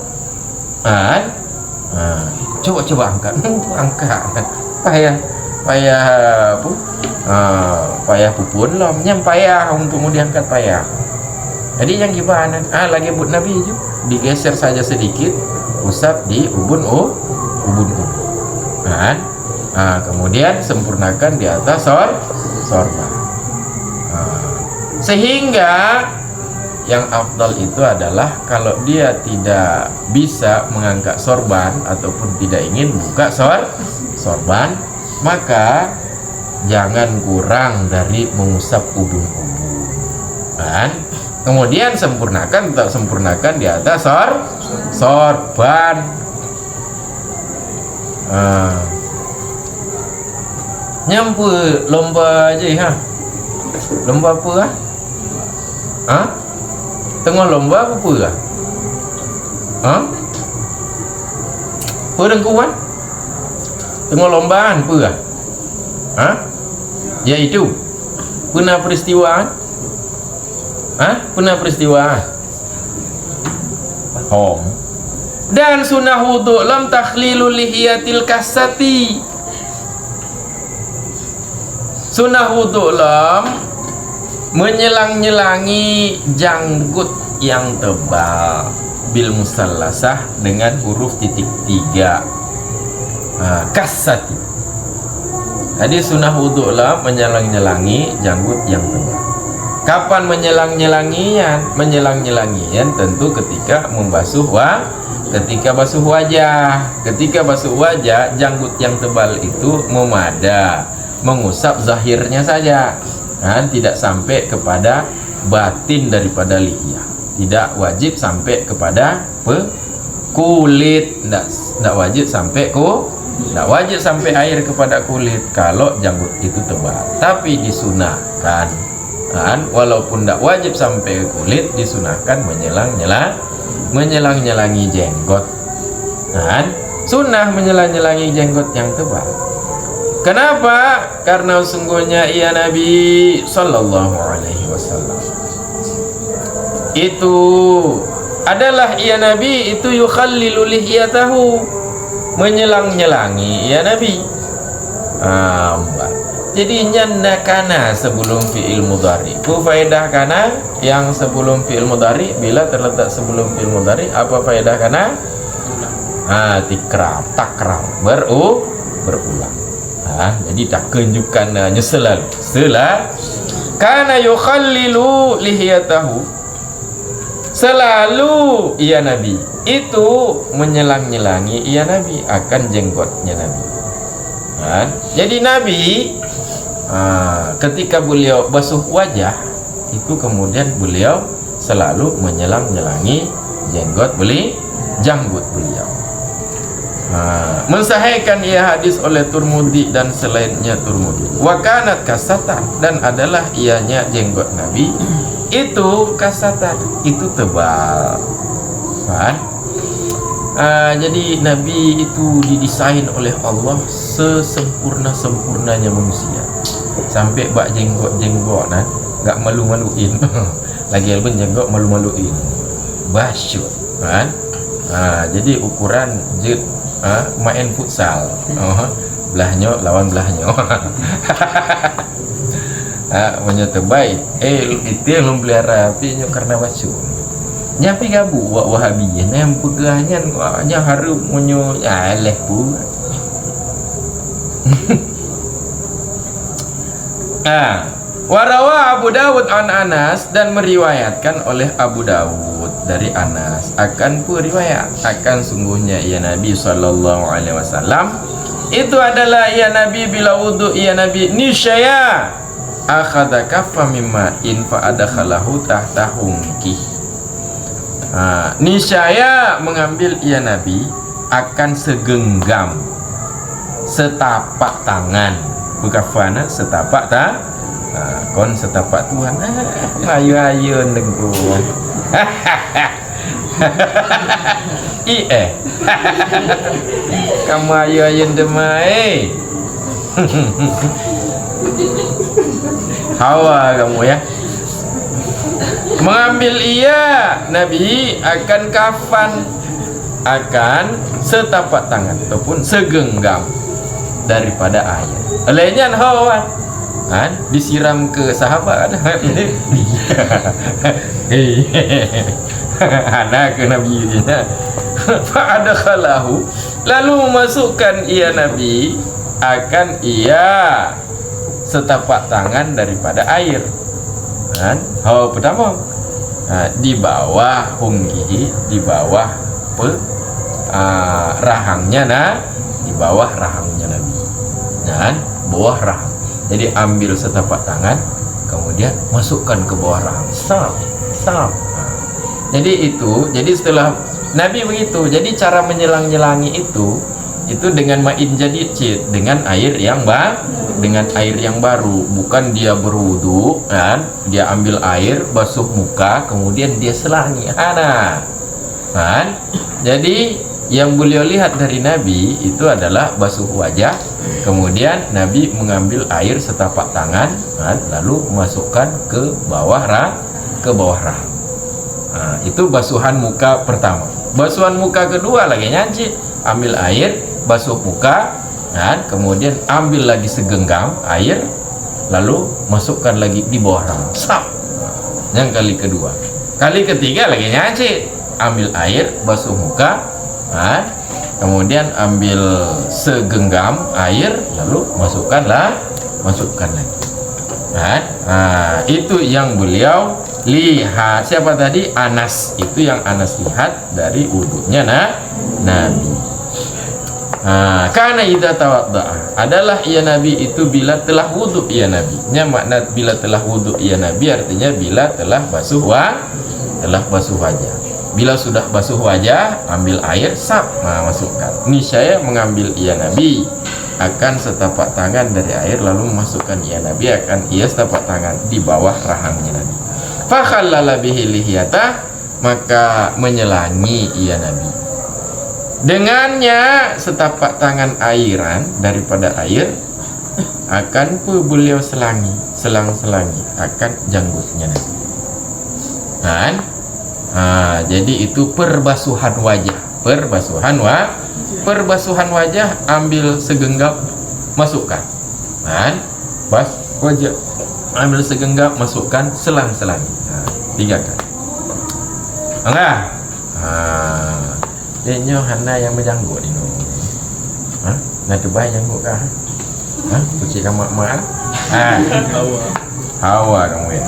Coba angkat, payah pupun lah. Yang payah untuk mau diangkat payah. Jadi yang gimana? Lagi buat Nabi itu digeser saja sedikit, usap di ubun. Kemudian sempurnakan di atas sorban. Sehingga yang afdal itu adalah kalau dia tidak bisa mengangkat sorban ataupun tidak ingin buka sorban, maka jangan kurang dari mengusap ubun-ubun. Kemudian sempurnakan di atas sorban. Nyampu lomba aja lomba apa tengah lomba apa perengkuan tengah lombaan ya itu pernah peristiwa dan sunnah wudu lam takhlilul lihiyatil kasati. Sunnah wudu lam menyelang-nyelangi janggut yang tebal bil musallasah dengan huruf titik 3 kasati. Jadi sunnah wudu lam menyelang-nyelangi janggut yang tebal. Kapan menyelang-nyelangian? Menyelang-nyelangian tentu ketika ketika basuh wajah. Ketika basuh wajah, janggut yang tebal itu memada, mengusap zahirnya saja, tidak sampai kepada batin daripada lihiyah. Tidak wajib sampai kepada kulit, tidak wajib sampai tidak wajib sampai air kepada kulit kalau janggut itu tebal. Tapi disunahkan kan, walaupun tidak wajib sampai ke kulit, disunahkan menyelang-nyelangi jenggot, kan? Sunnah menyelang-nyelangi jenggot yang tebal. Kenapa? Karena sungguhnya ia Nabi Sallallahu Alaihi Wasallam itu adalah ia Nabi itu yukhallilu lihiyatahu, menyelang-nyelangi ia Nabi. Jadi nyanna kana sebelum fi'il mudhari. Ku faedah kana yang sebelum fi'il mudhari, bila terletak sebelum fi'il mudhari, apa faedah kana? Takrar, berulang. Jadi tak kenjukan selalu. Kana yukhallilu lihiyatahu, selalu ia Nabi itu menyelang-nyelangi ia Nabi akan jenggotnya Nabi. Jadi Nabi ketika beliau basuh wajah itu kemudian beliau selalu menyelang-nyelangi janggut beliau. Mensahihkan ia hadis oleh Turmudi dan selainnya Turmudi. Wa kanat kasatan, dan adalah ianya jenggot Nabi itu kasatan, itu tebal. Jadi Nabi itu didesain oleh Allah sesempurna-sempurnanya manusia. Sampai bak jenggot gak malu-maluin. Lagi album jenggot malu-maluin. Basyut, kan? Jadi ukuran main futsal. Belahnya lawan belahnya. Punya terbaik. Itu yang pelihara api karena basyut. Nyapi gabu wahabiyah yang pegahnya nya harum munyo aleh pu. Warawa Abu Dawud an Anas, dan meriwayatkan oleh Abu Dawud dari Anas akan riwayat akan sungguhnya ia Nabi sallallahu alaihi wasallam itu adalah ia Nabi bila wudu ia Nabi nisyaya akhadha kaffa mimma in fa adkhalahu tahta hungki. Niscaya mengambil ia Nabi akan segenggam setapak tangan, bukafana setapak kon setapak Tuhan ayu-ayu nengku. Kamu ayu-ayu demai. Hawa kamu ya. Mengambil ia Nabi akan kafan, akan setapak tangan ataupun segenggam daripada air. Lainnya hawa disiram ke sahabat ada. Ada ke Nabi fa'adakhalahu, lalu masukkan ia Nabi akan ia setapak tangan daripada air. Pertama di bawah hunggihi, di bawah rahangnya di bawah rahangnya Nabi, bawah rahang. Jadi ambil setapak tangan, kemudian masukkan ke bawah rahang. Jadi setelah Nabi begitu. Jadi cara menyelang-nyelangi itu dengan ma'in jadid, dengan air yang baru, bukan dia berwudu dia ambil air basuh muka kemudian dia selangi. Jadi yang beliau lihat dari Nabi itu adalah basuh wajah, kemudian Nabi mengambil air setapak tangan lalu masukkan ke bawah rahang. Itu basuhan muka pertama. Basuhan muka kedua lagi nyanci, ambil air basuh muka, kemudian ambil lagi segenggam air lalu masukkan lagi di bawah rahang. Yang kali kedua. Kali ketiga lagi nyanci, ambil air basuh muka, kemudian ambil segenggam air lalu masukkan lagi. Itu yang beliau lihat. Siapa tadi? Anas. Itu yang Anas lihat dari wudunya Nabi. Karena idza tawaddaa, adalah ia Nabi itu bila telah wudu ia Nabi. Makna bila telah wudu ia Nabi artinya bila telah basuh wajah. Bila sudah basuh wajah, ambil air masukkan. Niscaya mengambil ia Nabi akan setapak tangan dari air, lalu memasukkan ia Nabi akan ia setapak tangan di bawah rahangnya Nabi. Fakhallala bihi lihiyatah, maka menyelangi ia Nabi dengannya setapak tangan airan daripada air, akan beliau selang-selangi akan janggutnya Nabi. Kan? Jadi itu perbasuhan wajah. Perbasuhan wajah, ambil segenggam masukkan. Kan? Bas wajah, ambil segenggam masukkan, selang-selangi. 3 kali. Enggak? Denyo hana yang berjanggut ini. Nak tebai janggut kah? Kucing mak-mak. Hawa kamu ya.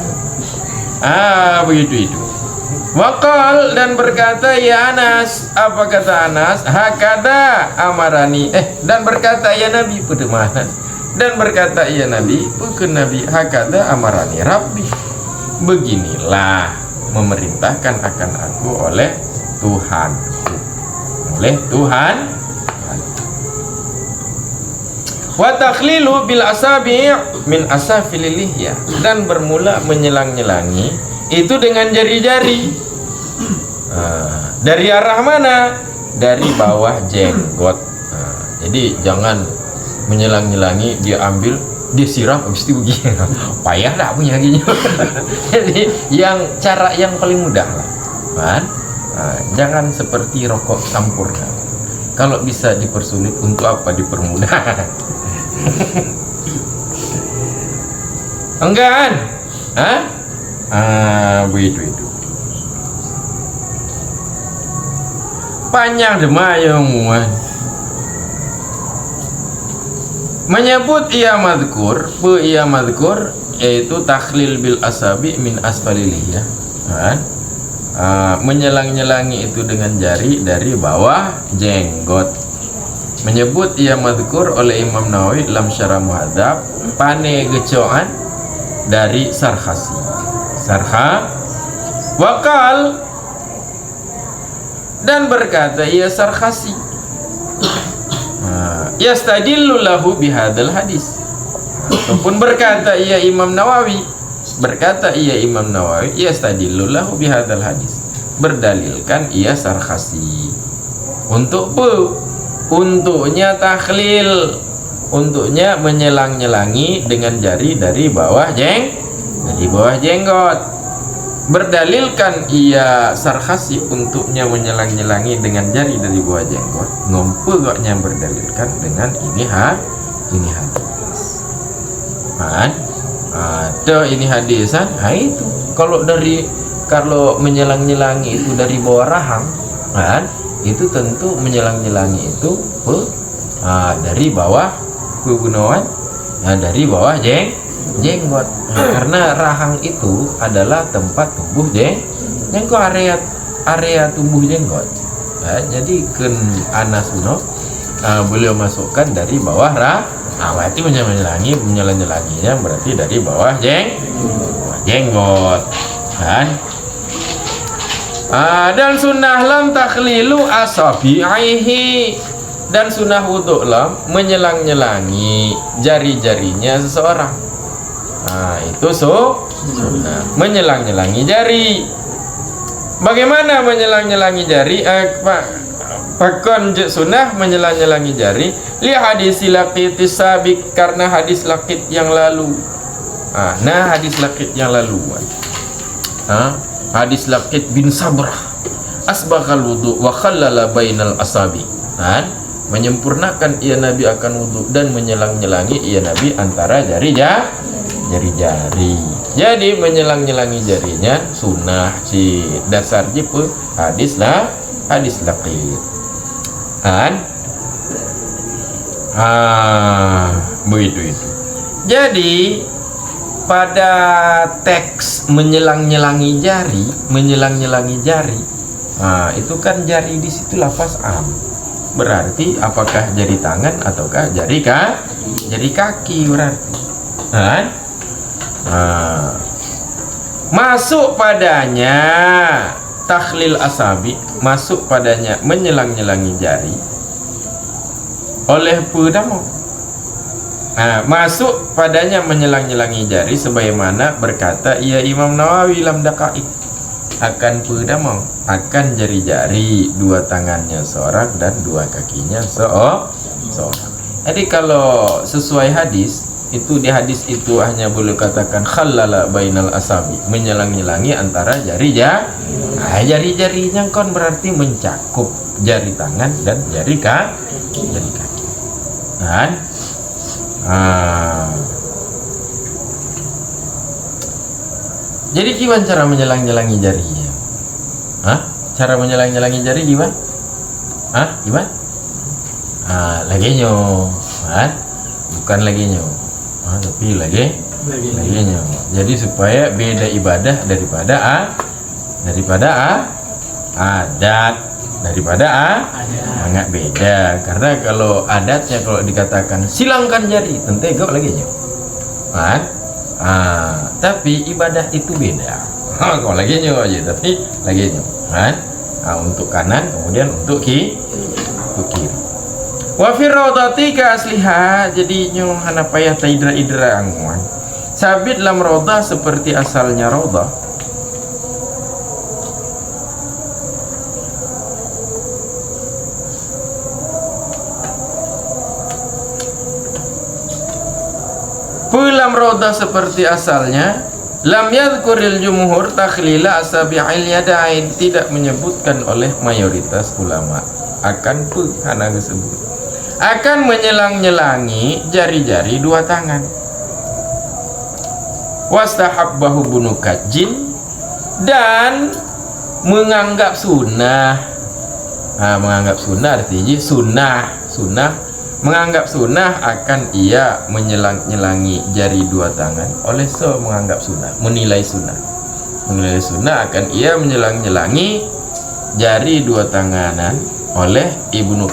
Begitu itu. Waqal, dan berkata ya Anas, apa kata Anas? Hakada amarani, dan berkata ya Nabi pada Anas, dan berkata ya Nabi bukan Nabi, hakada amarani Rabbi, beginilah memerintahkan akan aku oleh Tuhan. Wa takhlilu bil asabi' min asafil lihya, dan bermula menyelang-nyelangi itu dengan jari-jari. Dari arah mana? Dari bawah jenggot. Jadi jangan menyelang-nyelangi, dia ambil, dia siram, habis itu begini. Payah dah punya gini. Jadi cara yang paling mudah lah, kan? Jangan seperti rokok sampurna. Kalau bisa dipersulit, untuk apa dipermudah? Enggak kan? Begitu itu. Panjang demayang muan. Menyebut ia madkur, yaitu takhlil bil asabi min asfalilih, ya. Menyelang-nyelangi itu dengan jari dari bawah jenggot. Menyebut ia madkur oleh Imam Nawawi dalam Syarah Muhadzab, pane gecoan dari Sarkhasi. Wakal, dan berkata ia Sarkhasi, yastadillu lahu bihadal hadis, ataupun berkata ia Imam Nawawi, yastadillu lahu bihadal hadis, berdalilkan ia Sarkhasi. Untuk untuknya takhlil, untuknya menyelang-nyelangi dengan jari dari bawah jenggot. Berdalilkan ia Sarkhasi untuknya menyelang-nyelangi dengan jari dari bawah jenggot. Ngompegoknya berdalilkan dengan ini hadis. Ini hadisan. Itu kalau menyelang-nyelangi itu dari bawah rahang, itu tentu menyelang-nyelangi itu dari bawah kegunaan, dari bawah jenggot. Karena rahang itu adalah tempat tumbuh jenggot, area tumbuh jenggot. Jadi Anas beliau masukkan dari bawah berarti menyelang-nyelanginya berarti dari bawah jenggot, kan? Dan sunnah lam takhlilu asabi'ihi, dan sunnah wudhu lam menyelang-nyelangi jari-jarinya seseorang. Itu sunnah menyelang-nyelangi jari. Bagaimana menyelang-nyelangi jari? Pakon sunnah menyelang-nyelangi jari li hadis Laqit sabik, karena hadis Laqit yang lalu. Hadis Laqit yang lalu. Hadis Laqit bin Sabrah, asbaghal wudu wa khallala bainal asabi. Menyempurnakan ia Nabi akan wudu dan menyelang-nyelangi ia Nabi antara jari-jari. Jadi menyelang-nyelangi jarinya sunnah, si dasar jipu hadis Laqit. Begitu itu. Jadi pada teks menyelang-nyelangi jari, itu kan jari di situ lafaz am. Berarti apakah jari tangan ataukah jari kaki berarti. Masuk padanya takhlil asabi, masuk padanya menyelang-nyelangi jari oleh pedamo, Masuk padanya menyelang-nyelangi jari sebagaimana berkata ia Imam Nawawi lam Daqaiq, akan pedamang akan jari-jari dua tangannya seorang dan dua kakinya seorang. Jadi kalau sesuai hadis itu, di hadis itu hanya boleh katakan khallala bainal asabi, menyelang-nyelangi antara jari-jarinya kan berarti mencakup jari tangan dan jari kaki kan. Jadi gimana cara menyelang-nyelangi jarinya? Cara menyelang-nyelangi jari gimana? Gimana? Laginyo, bukan laginyo, tapi laginyo. Jadi supaya beda ibadah daripada adat, sangat beda. Karena kalau adatnya, kalau dikatakan silangkan jari, tentegok laginyo, tapi ibadah itu beda. Kalau laginyo aja, tapi laginyo, untuk kanan kemudian untuk kiri. Wa fi raudhati ka asliha, jadi nyo hana payah taidra-idra angwan. Sabit lam raudhah seperti asalnya raudhah. Pulam raudhah seperti asalnya. Lam yadhkuril jumhur takhlila asabi'il yadain, tidak menyebutkan oleh mayoritas ulama akan hana disebut akan menyelang-nyelangi jari-jari dua tangan. Wastahabbahu Ibnu Kajin, dan menganggap sunnah. Menganggap sunnah artinya sunnah menganggap sunnah akan ia menyelang-nyelangi jari dua tangan oleh menganggap sunnah, menilai sunnah akan ia menyelang-nyelangi jari dua tanganan oleh Ibnu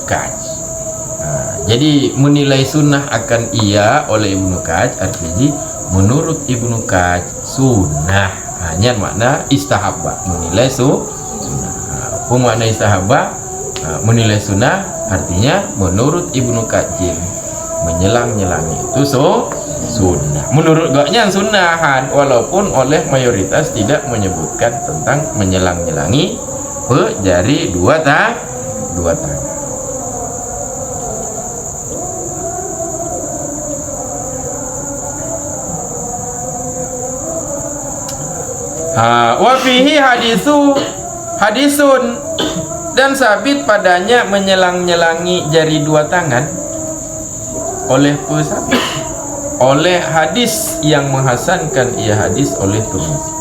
Kaj. Jadi menilai sunnah akan ia oleh Ibnu Kaj artinya menurut Ibnu Kaj sunnah. Hanya makna istahabba, menilai sunnah. Pemakna istahabba, menilai sunnah artinya menurut Ibnu Kajin menyelang-nyelangi itu sunnah. Menurut gaknya sunnahan, walaupun oleh mayoritas tidak menyebutkan tentang menyelang-nyelangi jari dua tangan. Wa fihi hadisun, dan sabit padanya menyelang-nyelangi jari dua tangan oleh pesabit, oleh hadis yang menghasankan ia hadis oleh Tirmidzi.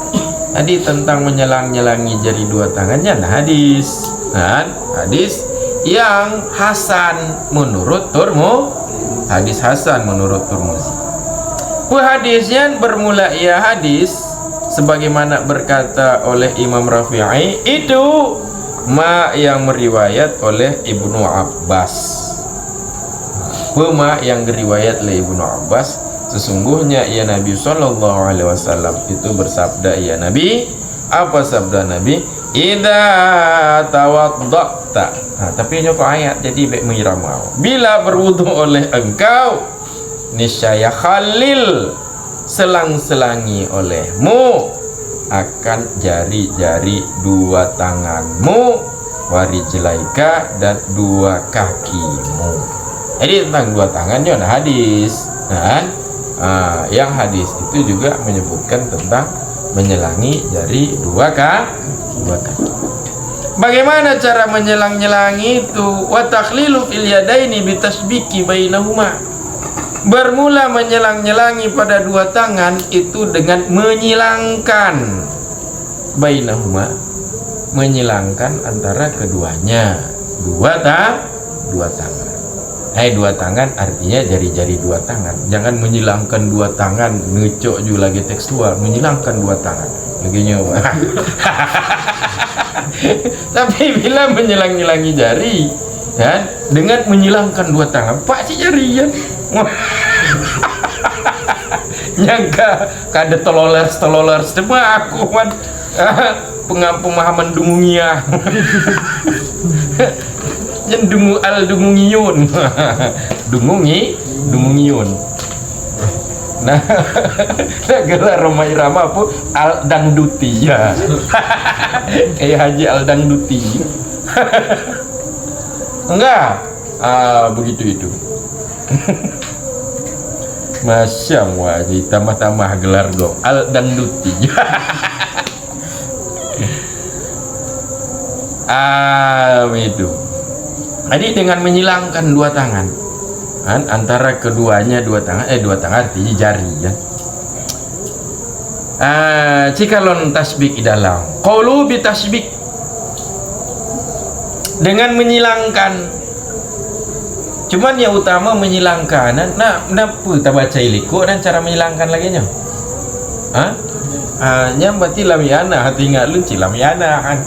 Tadi tentang menyelang-nyelangi jari dua tangannya, hadis yang hasan menurut hadis hasan menurut Tirmidzi. Hadisnya bermula ia hadis sebagaimana berkata oleh Imam Rafi'i itu yang meriwayat oleh Ibnu Abbas. Yang diriwayat oleh Ibnu Abbas, sesungguhnya ya Nabi sallallahu alaihi wasallam itu bersabda, ya Nabi, apa sabda Nabi? Idza tawaddata. Tapi nyoko ayat jadi baik menyiram. Bila berwudu oleh engkau, niscaya khalil selang-selangi olehmu akan jari-jari dua tanganmu, warijlaika, dan dua kakimu. Jadi tentang dua tangannya ada hadis, yang hadis itu juga menyebutkan tentang menyelangi jari dua kaki. Bagaimana cara menyelang-nyelangi itu? Wa takhlilu fil yadaini bitasbiki bainahuma. Bermula menyelang-nyelangi pada dua tangan itu dengan menyilangkan bainahuma, menyilangkan antara keduanya, dua tangan. Dua tangan artinya jari-jari dua tangan. Jangan menyilangkan dua tangan, ngecok juga lagi tekstual, menyilangkan dua tangan. Lagi nyoba. Tapi bila menyelang-nyelangi jari, kan, dengan menyilangkan dua tangan, pak si jari ya. Nyangka kada telolers cuma aku kan pemahaman dungungia. Yang dungu al dungungiyun. dungungiun. Nah, gelar Roma Irama apa? Al Dangduti ya. Kayak Haji Al Dangduti. Enggak. Begitu itu. Masya Allah, tambah-tambah gelar dong. Al Dangduti. Itu. Jadi dengan menyilangkan dua tangan, antara keduanya dua tangan artinya jari ya. Jika lon tasbik dalam qaulu bi tasbik, dengan menyilangkan, cuman yang utama menyilangkan. Kenapa tak baca iliko dan cara menyilangkan lagi nya? Nya berarti lamiana, hati ingat lu lamiana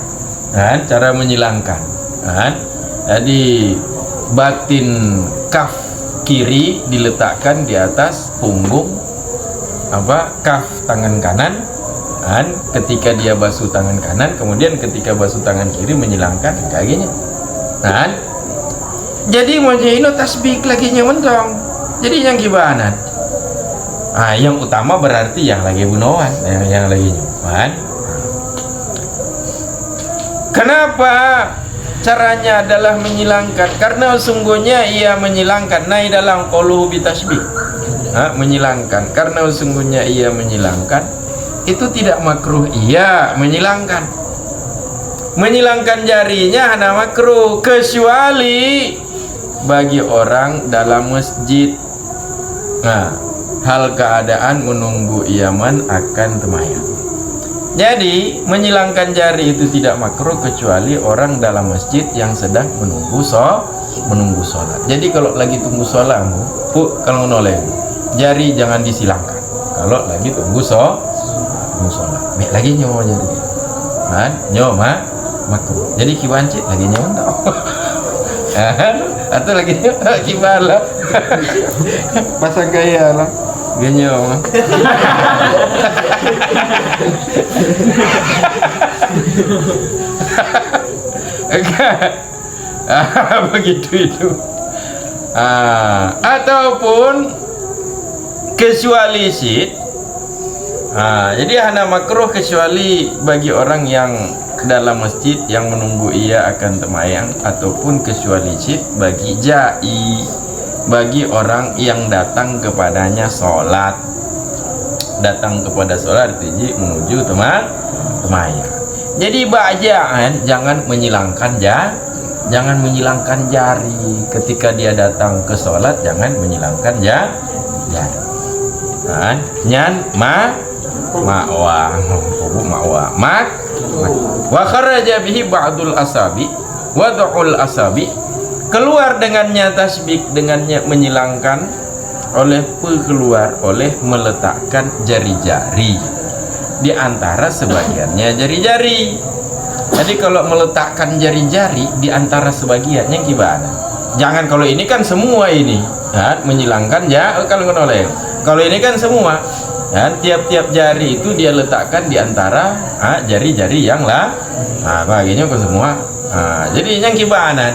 kan? Cara menyilangkan. Jadi batin kaf kiri diletakkan di atas punggung kaf tangan kanan. Ketika dia basuh tangan kanan, kemudian ketika basuh tangan kiri menyilangkan kakinya. Jadi macam ini tasbih lagi mentong. Jadi yang gimana? Yang utama berarti yang lagi bunuhan, yang lagi nyuman. Kenapa? Caranya adalah menyilangkan, karena sungguhnya ia menyilangkan. Naik dalam qauluhu bi tasbih, menyilangkan, karena sungguhnya ia menyilangkan. Itu tidak makruh ia menyilangkan. Menyilangkan jarinya hanya makruh kecuali bagi orang dalam masjid. Hal keadaan menunggu iaman akan temayang. Jadi menyilangkan jari itu tidak makruh kecuali orang dalam masjid yang sedang menunggu sholat. Jadi kalau lagi tunggu sholat, kalau noleh jari jangan disilangkan. Kalau lagi tunggu sholat, lagi nyawa jari, nyawa makruh. Jadi kiwancit lagi nyawa atau lagi kibala pasang gaya lah. Ganyan. Begitu itu. Ataupun kecuali sid. Jadi hanya makruh kecuali bagi orang yang dalam masjid yang menunggu ia akan temayang, ataupun kecuali sid bagi jai, bagi orang yang datang kepadanya sholat. Datang kepada sholat artinya menuju temayang. Jadi bacaan jangan menyilangkan jari. Ketika dia datang ke sholat jangan menyilangkan jari. Nyan ma'wa wa kharaja bihi ba'dul asabi wad'ul asabi, keluar dengannya tasbih, dengannya menyilangkan, keluar oleh meletakkan jari-jari di antara sebagiannya jari-jari. Jadi kalau meletakkan jari-jari di antara sebagiannya gimana? Jangan kalau ini kan semua ini, menyilangkan kalau ini kan semua, tiap-tiap jari itu dia letakkan di antara jari-jari yang bagiannya ke semua. Jadi yang gimana?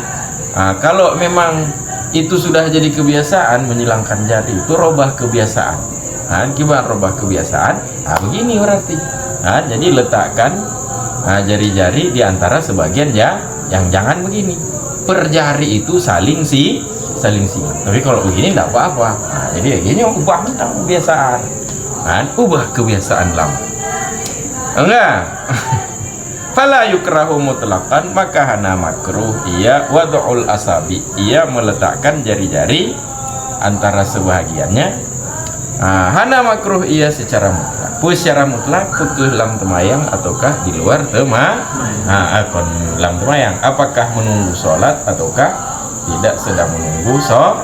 Kalau memang itu sudah jadi kebiasaan menyilangkan jari, itu robah kebiasaan. Gimana robah kebiasaan? Begini berarti. Jadi letakkan jari-jari di antara sebagian yang jangan begini. Per jari itu saling silang. Tapi kalau begini tidak apa-apa. Jadi begini ubah kebiasaan. Ubah kebiasaan lama. Enggak. Fala yukrahu mutlaqan, maka hana makruh ia wad'ul asabi, ia meletakkan jari-jari antara sebahagiannya. Hana makruh ia secara mutlak. Secara mutlak pukul lam temayang ataukah di luar akon lam temayang, apakah menunggu sholat ataukah tidak sedang menunggu sholat.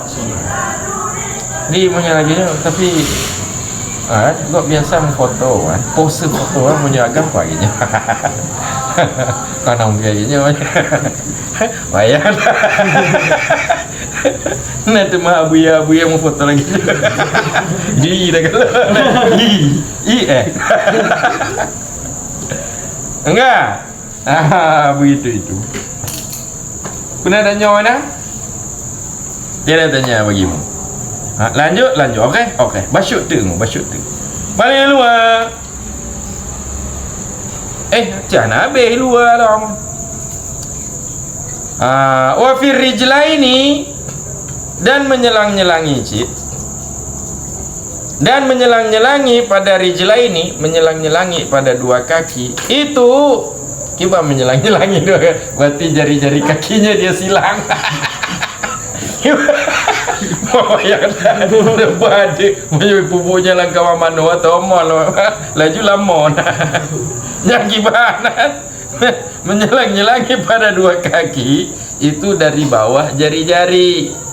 Ini lagi tapi kok biasa memfoto pose foto punya agam paginya. Karena kayaknya bayar. Nah itu mah abuya mau foto lagi. Di dah kalau enggak. Begitu itu. Pernah ada nyawa Dia dah tanya bagimu. Lanjut. Okey. Basyuk tu. Balik luar. Jangan habis luar lah. Wa fi rijlaini, dan menyelang-nyelangi cik. Dan menyelang-nyelangi pada rijlaini, menyelang-nyelangi pada dua kaki. Itu kiba menyelang-nyelangi dua, berarti jari-jari kakinya dia silang. Oh ya, debat dia pupunya langkah mano atau mal laju lamon. Yang gimana? Menyelang-nyelangi pada dua kaki itu dari bawah jari-jari.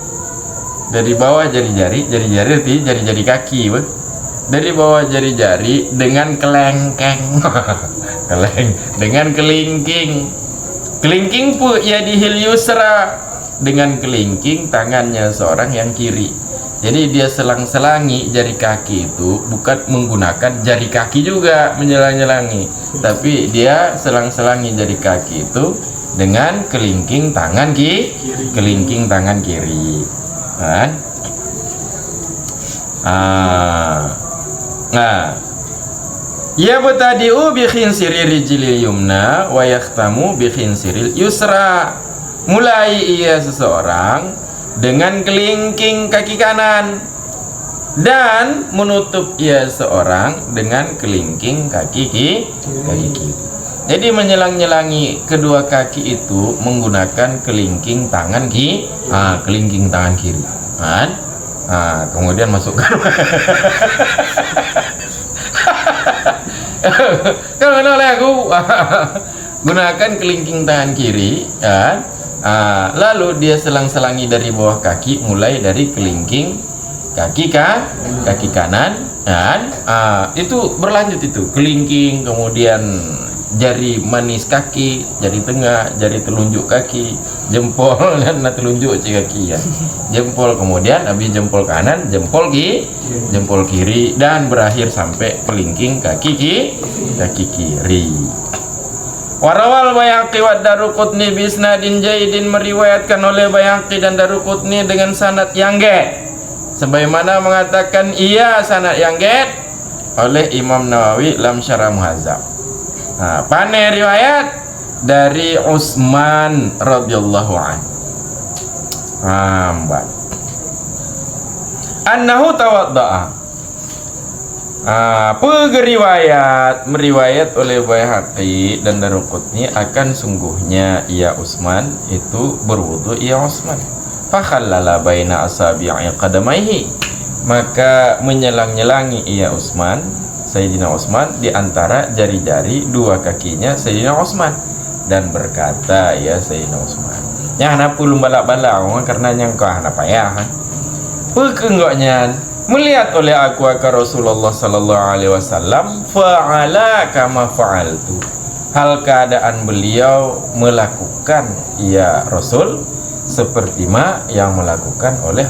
Dari bawah jari-jari arti jari-jari kaki, dari bawah jari-jari dengan kelengkeng. Dengan kelingking pu yadihil yusra, dengan kelingking tangannya seorang yang kiri. Jadi dia selang-selangi jari kaki itu bukan menggunakan jari kaki juga menyelang-nyelangi, tapi dia selang-selangi jari kaki itu dengan kelingking tangan kelingking tangan kiri. Ya betadiu bi khinsiri rijlil yumna wa yaktamu bi khinsiril yusra. Mulai ia seseorang dengan kelingking kaki kanan dan menutup ia seorang dengan kelingking kaki kiri. Jadi menyelang-nyelangi kedua kaki itu menggunakan kelingking tangan kelingking tangan kiri. Kemudian masukkan. Kalau oleh aku gunakan kelingking tangan kiri, lalu dia selang-selangi dari bawah kaki, mulai dari kelingking kaki kanan, dan itu berlanjut itu kelingking, kemudian jari manis kaki, jari tengah, jari telunjuk kaki, jempol dan telunjuk kaki ya. Jempol, kemudian habis jempol kanan, jempol kiri, dan berakhir sampai kelingking kaki kiri. Warawal Bayhaqi wa Daruqutni bisnadin jaidin, meriwayatkan oleh Bayhaqi dan Daruqutni dengan sanad yang get. Sebagaimana mengatakan ia sanad yang get oleh Imam Nawawi lam Syarah Muhadzab. Pane riwayat dari Utsman radhiyallahu anhu. Annahu tawadda'a. Meriwayat oleh Baihaqi dan Daruqutni akan sungguhnya ia Utsman itu berwudu ia Utsman. Fakhallala baina asabi'i qadamaihi, maka menyelang-nyelangi ia Utsman, Sayyidina Utsman, di antara jari-jari dua kakinya Sayyidina Utsman, dan berkata ya Sayyidina Utsman, yang hana pulung balak-balak karena nyangka hana payah. Pekenggoknya melihat oleh aku akan Rasulullah sallallahu alaihi wasallam fa'ala kama fa'altu, hal keadaan beliau melakukan ya Rasul seperti yang melakukan oleh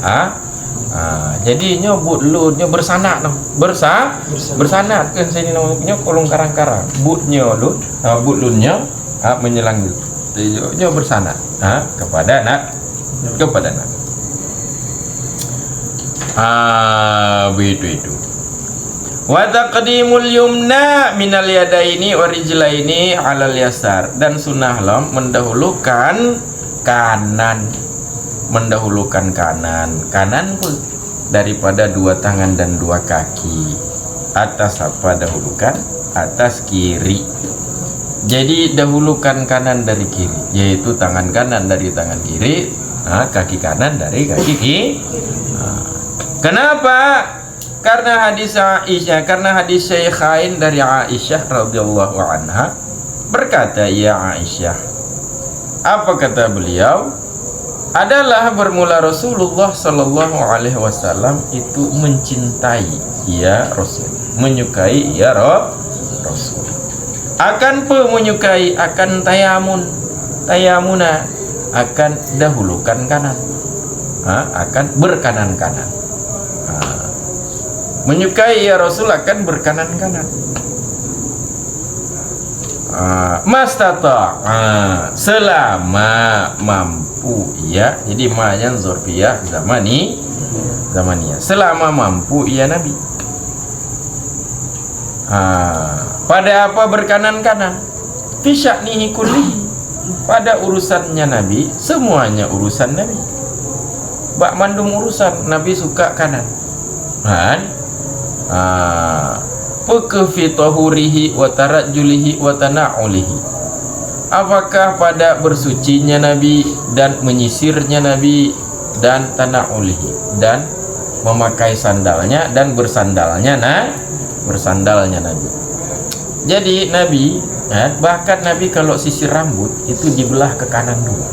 jadi nyobut lu bersanad bersanad kan saya namanya kolong karang-karang butnya lu but-lunnya menyelang nya bersanad kepada nak itu wa taqdimul yumna minal yadaini wa rijlaini 'alal yasar, dan sunnah mendahulukan kanan pun daripada dua tangan dan dua kaki. Atas apa dahulukan? Atas kiri. Jadi dahulukan kanan dari kiri, yaitu tangan kanan dari tangan kiri, kaki kanan dari kaki kiri. Kenapa? Karena hadis Aisyah, karena hadis Syaikhain dari Aisyah radhiyallahu anha berkata, ya Aisyah, apa kata beliau? Adalah bermula Rasulullah sallallahu alaihi wasallam itu mencintai ya Rasul, menyukai ya Rasul. Akan menyukai, akan tayamuna, akan dahulukan kanan, akan berkanan kanan. Menyukai ya Rasul akan berkanan kanan. Mastata, selama mampu mampu ia, jadi ma'nya zorfiyah zamaniyah, selama mampu ia Nabi. Pada apa berkanan-kanan? Fi sya'nihi kullihi, pada urusannya Nabi, semuanya urusan Nabi. Bak mandum urusan Nabi suka kanan. Fi tahurihi wa tarajjulihi wa tana'ulihi, apakah pada bersucinya Nabi dan menyisirnya Nabi dan tana'ulihi, dan memakai sandalnya dan bersandalnya Nabi. Jadi Nabi, bahkan Nabi kalau sisir rambut itu dibelah ke kanan dulu,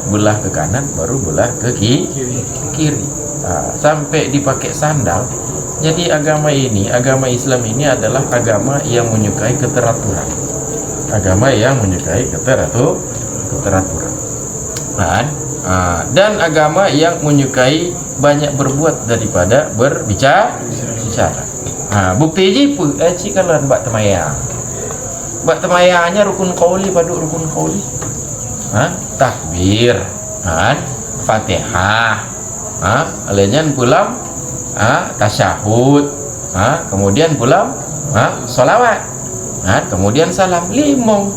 belah ke kanan baru belah ke kiri. Sampai dipakai sandal. Jadi agama Islam ini adalah agama yang menyukai keteraturan. Dan agama yang menyukai banyak berbuat daripada berbicara. Bukti jipu kalau bak temayang. Bak temayangnya rukun qauli pada rukun qauli. Takbir, Fatihah, alenyan pulang, tasyahud, kemudian pulang, solawat, kemudian salam. Limong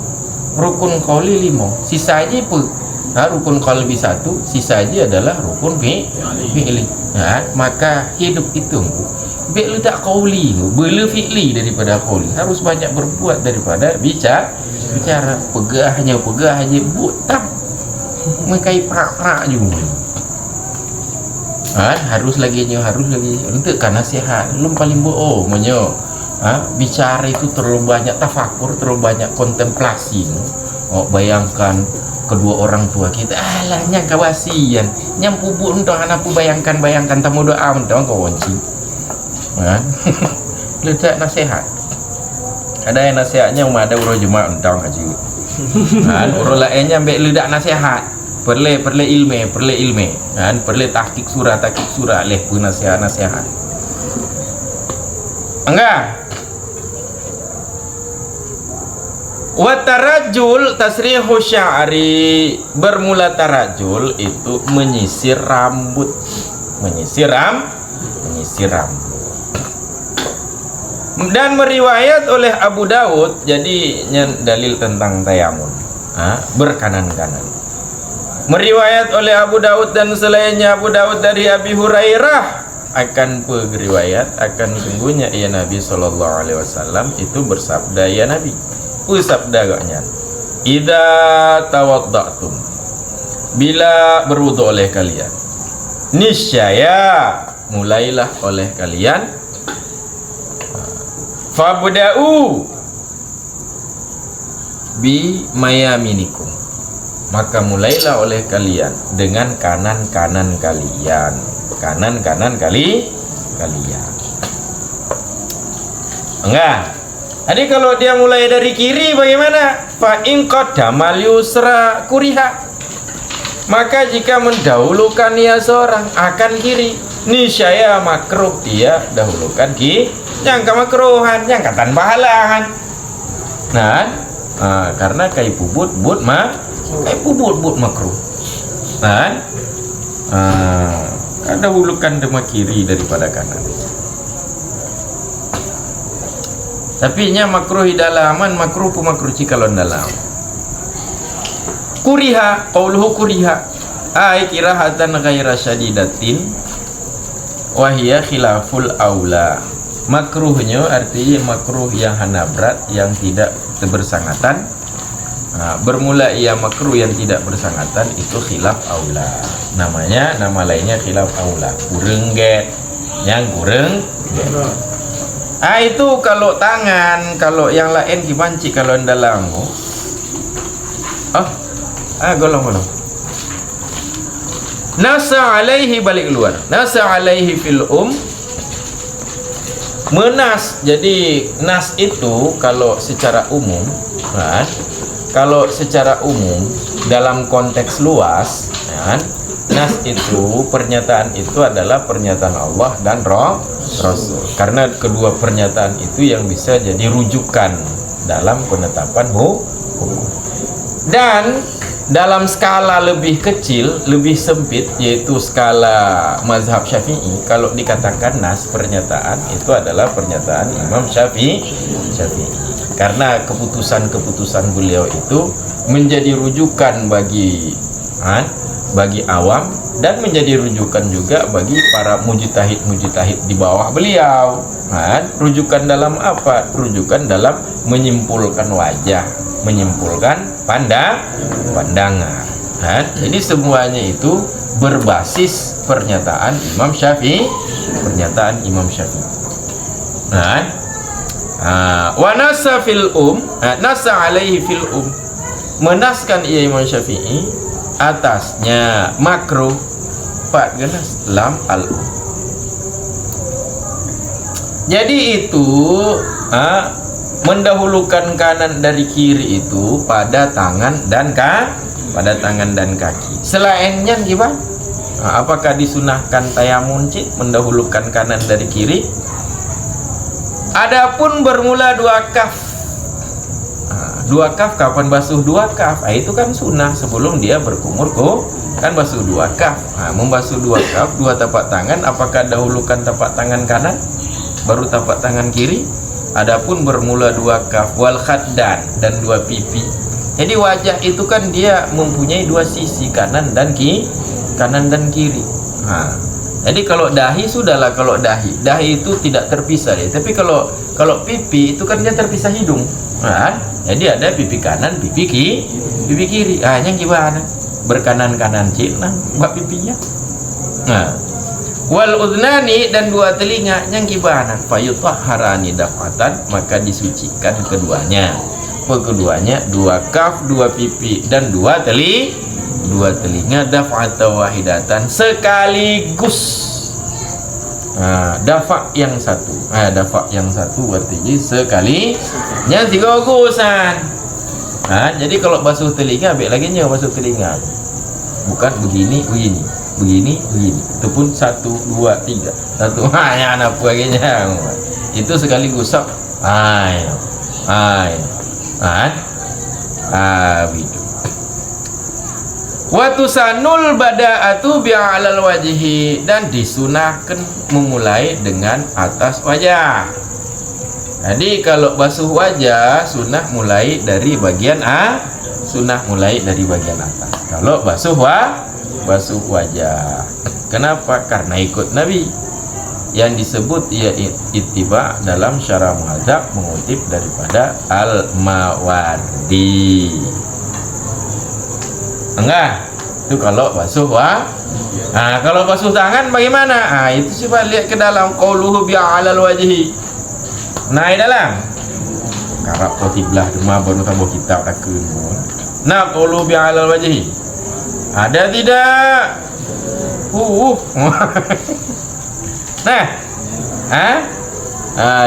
rukun qauli, limong. Sisa aja pun rukun qalbi satu, sisa aja adalah rukun fi'li. Maka hidup itu bila tak qauli, bila fi'li daripada qauli, harus banyak berbuat daripada bicara. Pegah hanya butak mekai pak juga. Harus lagi untuk karena sehat. Belum paling menyo. Bicara itu terlalu banyak tafakur, terlalu banyak kontemplasi. Bayangkan kedua orang tua kita, alahnya kawasian, nyampu bu untuk anakku, bayangkan tamu doa untuk kau wanci. Letak nasihat. Ada yang nasihatnya ada urut jemaah untuk haji. Urut lainnya ambek ledak nasihat. Perle ilme, perle tahqiq surah leh pun nasihat. Enggak. Wa tarajjul tasrihu sya'ri, bermula tarajjul itu menyisir rambut. Dan meriwayat oleh Abu Dawud, jadi dalil tentang tayamun, berkanan-kanan. Meriwayat oleh Abu Dawud dan selainnya Abu Dawud dari Abi Hurairah akan riwayat akan sungguhnya ia Nabi SAW itu bersabda, ya Nabi bersabda gaknya, idza tawadda'tum, bila berwudu oleh kalian, niscaya mulailah oleh kalian, fabda'u bi mayaminikum, maka mulailah oleh kalian dengan kanan-kanan kalian. Enggak. Jadi kalau dia mulai dari kiri bagaimana? Fa in qaddamal yusra kuriha, maka jika mendahulukan ia seorang akan kiri, niscaya makruh dia dahulukan kiri. Yang kemakruhan, yang katan pahala kan. Karena kai pubut makruh. Dahulukan dema kiri daripada kanan. Tapi nya makruh dalaman, makruh cikalon dalam. Kuriha, qauluhu kuriha, ai kirahatan ghaira syadidatin wa hiya khilaful aula. Makruhnya artinya makruh yang hana berat, yang tidak bersangatan. Bermula ia makruh yang tidak bersangatan itu khilaf aula. Nama lainnya khilaf aula. Kurengget, yang kureng. Itu kalau tangan, kalau yang lain dibanci, kalau dalam. Golong. Nasa alaihi balik luar. Nasa alaihi fil menas. Jadi nas itu kalau secara umum, dalam konteks luas, nas itu pernyataan itu adalah pernyataan Allah dan Rasul. Karena kedua pernyataan itu yang bisa jadi rujukan dalam penetapan hukum. Dan dalam skala lebih kecil, lebih sempit, yaitu skala mazhab Syafi'i, kalau dikatakan nas, pernyataan itu adalah pernyataan Imam Syafi'i. Karena keputusan-keputusan beliau itu menjadi rujukan bagi awam, dan menjadi rujukan juga bagi para mujtahid di bawah beliau. Rujukan dalam apa? Rujukan dalam menyimpulkan wajah, menyimpulkan pandangan. Jadi semuanya itu berbasis pernyataan Imam Syafi'i. Wa nassa fil nassa alaihi fil menaskan ia Imam Syafi'i atasnya makruh pak genas lam al. Jadi itu mendahulukan kanan dari kiri itu pada tangan dan kaki. Selainnya gimana? Apakah disunahkan tayamun mendahulukan kanan dari kiri? Adapun bermula 2 kaf. 2 kaf kapan basuh 2 kaf? Itu kan sunnah sebelum dia berkumur kan basuh 2 kaf. Membasuh 2 kaf, 2 tapak tangan, apakah dahulukan tapak tangan kanan baru tapak tangan kiri? Adapun bermula 2 kaf wal khaddan dan 2 pipi. Jadi wajah itu kan dia mempunyai 2 sisi, kanan dan kiri. Jadi kalau dahi sudahlah, kalau dahi itu tidak terpisah deh. Tapi kalau pipi itu kan dia terpisah hidung. Jadi ada pipi kanan, pipi kiri. Yang gimana? Berkanan-kanan cina buat pipinya. Wal udnani dan 2 telinga yang gimana? Fayutahharani dafatan, maka disucikan keduanya. Keduanya 2 kaf, 2 pipi dan 2 telinga daf'atan wahidatan, sekaligus. Dafa yang satu. Dafa yang satu artinya sekali. Yang 3 gusan. Jadi kalau basuh telinga, ambil lagi nya basuh telinga. Bukan begini. Itu pun 1, 2, 3. Satu hanya anak baginya. Itu sekali gusap. Begitu. Watu sanul bada'atu bi'alal wajhi, dan disunahkan memulai dengan atas wajah. Jadi kalau basuh wajah sunnah mulai dari bagian atas. Kalau basuh wajah. Kenapa? Karena ikut Nabi. Yang disebut ia ittiba dalam syarah muhadzab mengutip daripada Al-Mawardi. Enggak, itu kalau basuh kalau basuh tangan bagaimana? Itu coba lihat ke dalam qauluhu bi'alal wajhi. Dalam karap qotiblah demah baru tambah kitab takun. Qauluhu bi'alal wajhi. Ada tidak?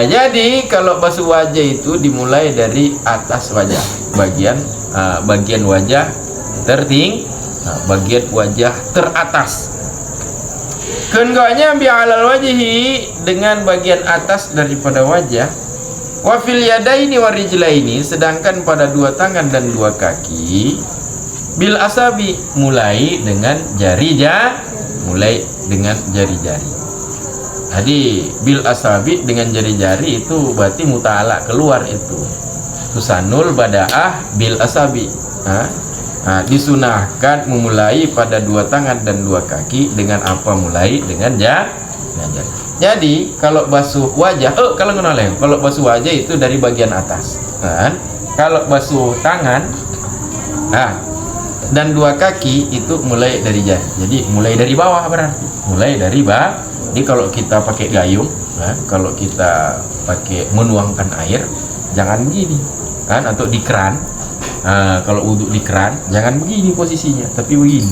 Jadi kalau basuh wajah itu dimulai dari atas wajah, bagian wajah bagian wajah teratas. Keduanya bi'alal wajhi, dengan bagian atas daripada wajah. Wa fil yadaini warijlaini, sedangkan pada 2 tangan dan 2 kaki. Bil asabi, mulai dengan jari-jari. Jadi bil asabi dengan jari-jari itu berarti muta'ala, keluar itu. Tusanul bada'ah bil asabi. Disunahkan memulai pada 2 tangan dan 2 kaki dengan apa? Mulai dengan jari. Jadi kalau basuh wajah, kalau basuh wajah itu dari bagian atas. Kalau basuh tangan dan 2 kaki itu mulai dari jari. Jadi mulai dari bawah berarti. Mulai dari bawah. Jadi kalau kita pakai gayung, kalau kita pakai menuangkan air, jangan begini, atau di keran. Kalau wudhu di keran, jangan begini posisinya, tapi begini,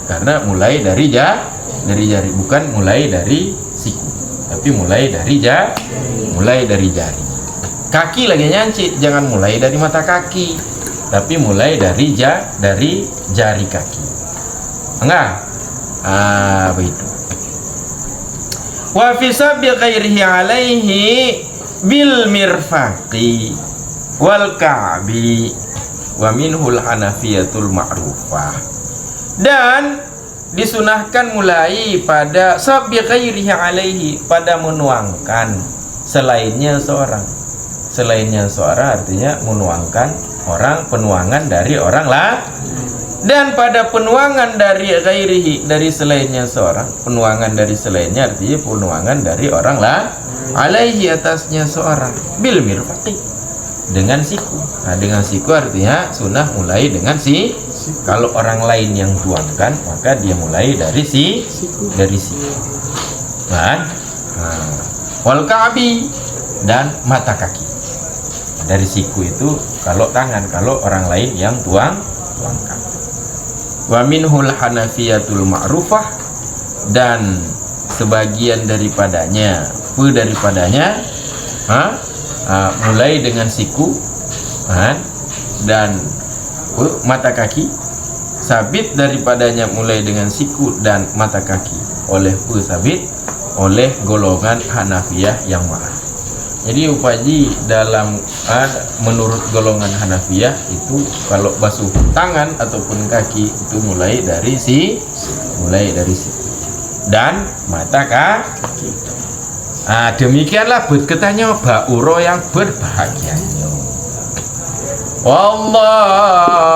karena mulai dari jari, bukan mulai dari siku, tapi mulai dari jari. Kaki lagi nyancit, jangan mulai dari mata kaki, tapi mulai dari jari kaki. Enggak? Begitu. Wa fi sabbi ghairihi alaihi bil mirfaqi wal ka'bi Wa minhul hanafiyatul ma'rufah. Dan disunahkan mulai pada sabi ghairihi alaihi, pada menuangkan selainnya seorang. Selainnya seorang artinya menuangkan orang, penuangan dari orang lah. Dan pada penuangan dari ghairihi, dari selainnya seorang, penuangan dari selainnya artinya penuangan dari orang lah, alaihi atasnya seorang, bil mirfaqi, dengan siku. Nah, dengan siku artinya sunnah mulai dengan kalau orang lain yang tuangkan, maka dia mulai dari dari siku. Nah, wal ka'bi, dan mata kaki. Dari siku itu kalau tangan, kalau orang lain yang tuangkan. Wa minhul hanafiyatul ma'rufah, dan sebagian daripadanya, mulai dengan siku dan mata kaki, sabit daripadanya mulai dengan siku dan mata kaki, oleh sabit oleh golongan Hanafiyah yang marah. Jadi upaji dalam menurut golongan Hanafiyah itu kalau basuh tangan ataupun kaki itu mulai dari siku dan mata kaki. Demikianlah berkatanya ba'uro yang berbahagianya. Wallah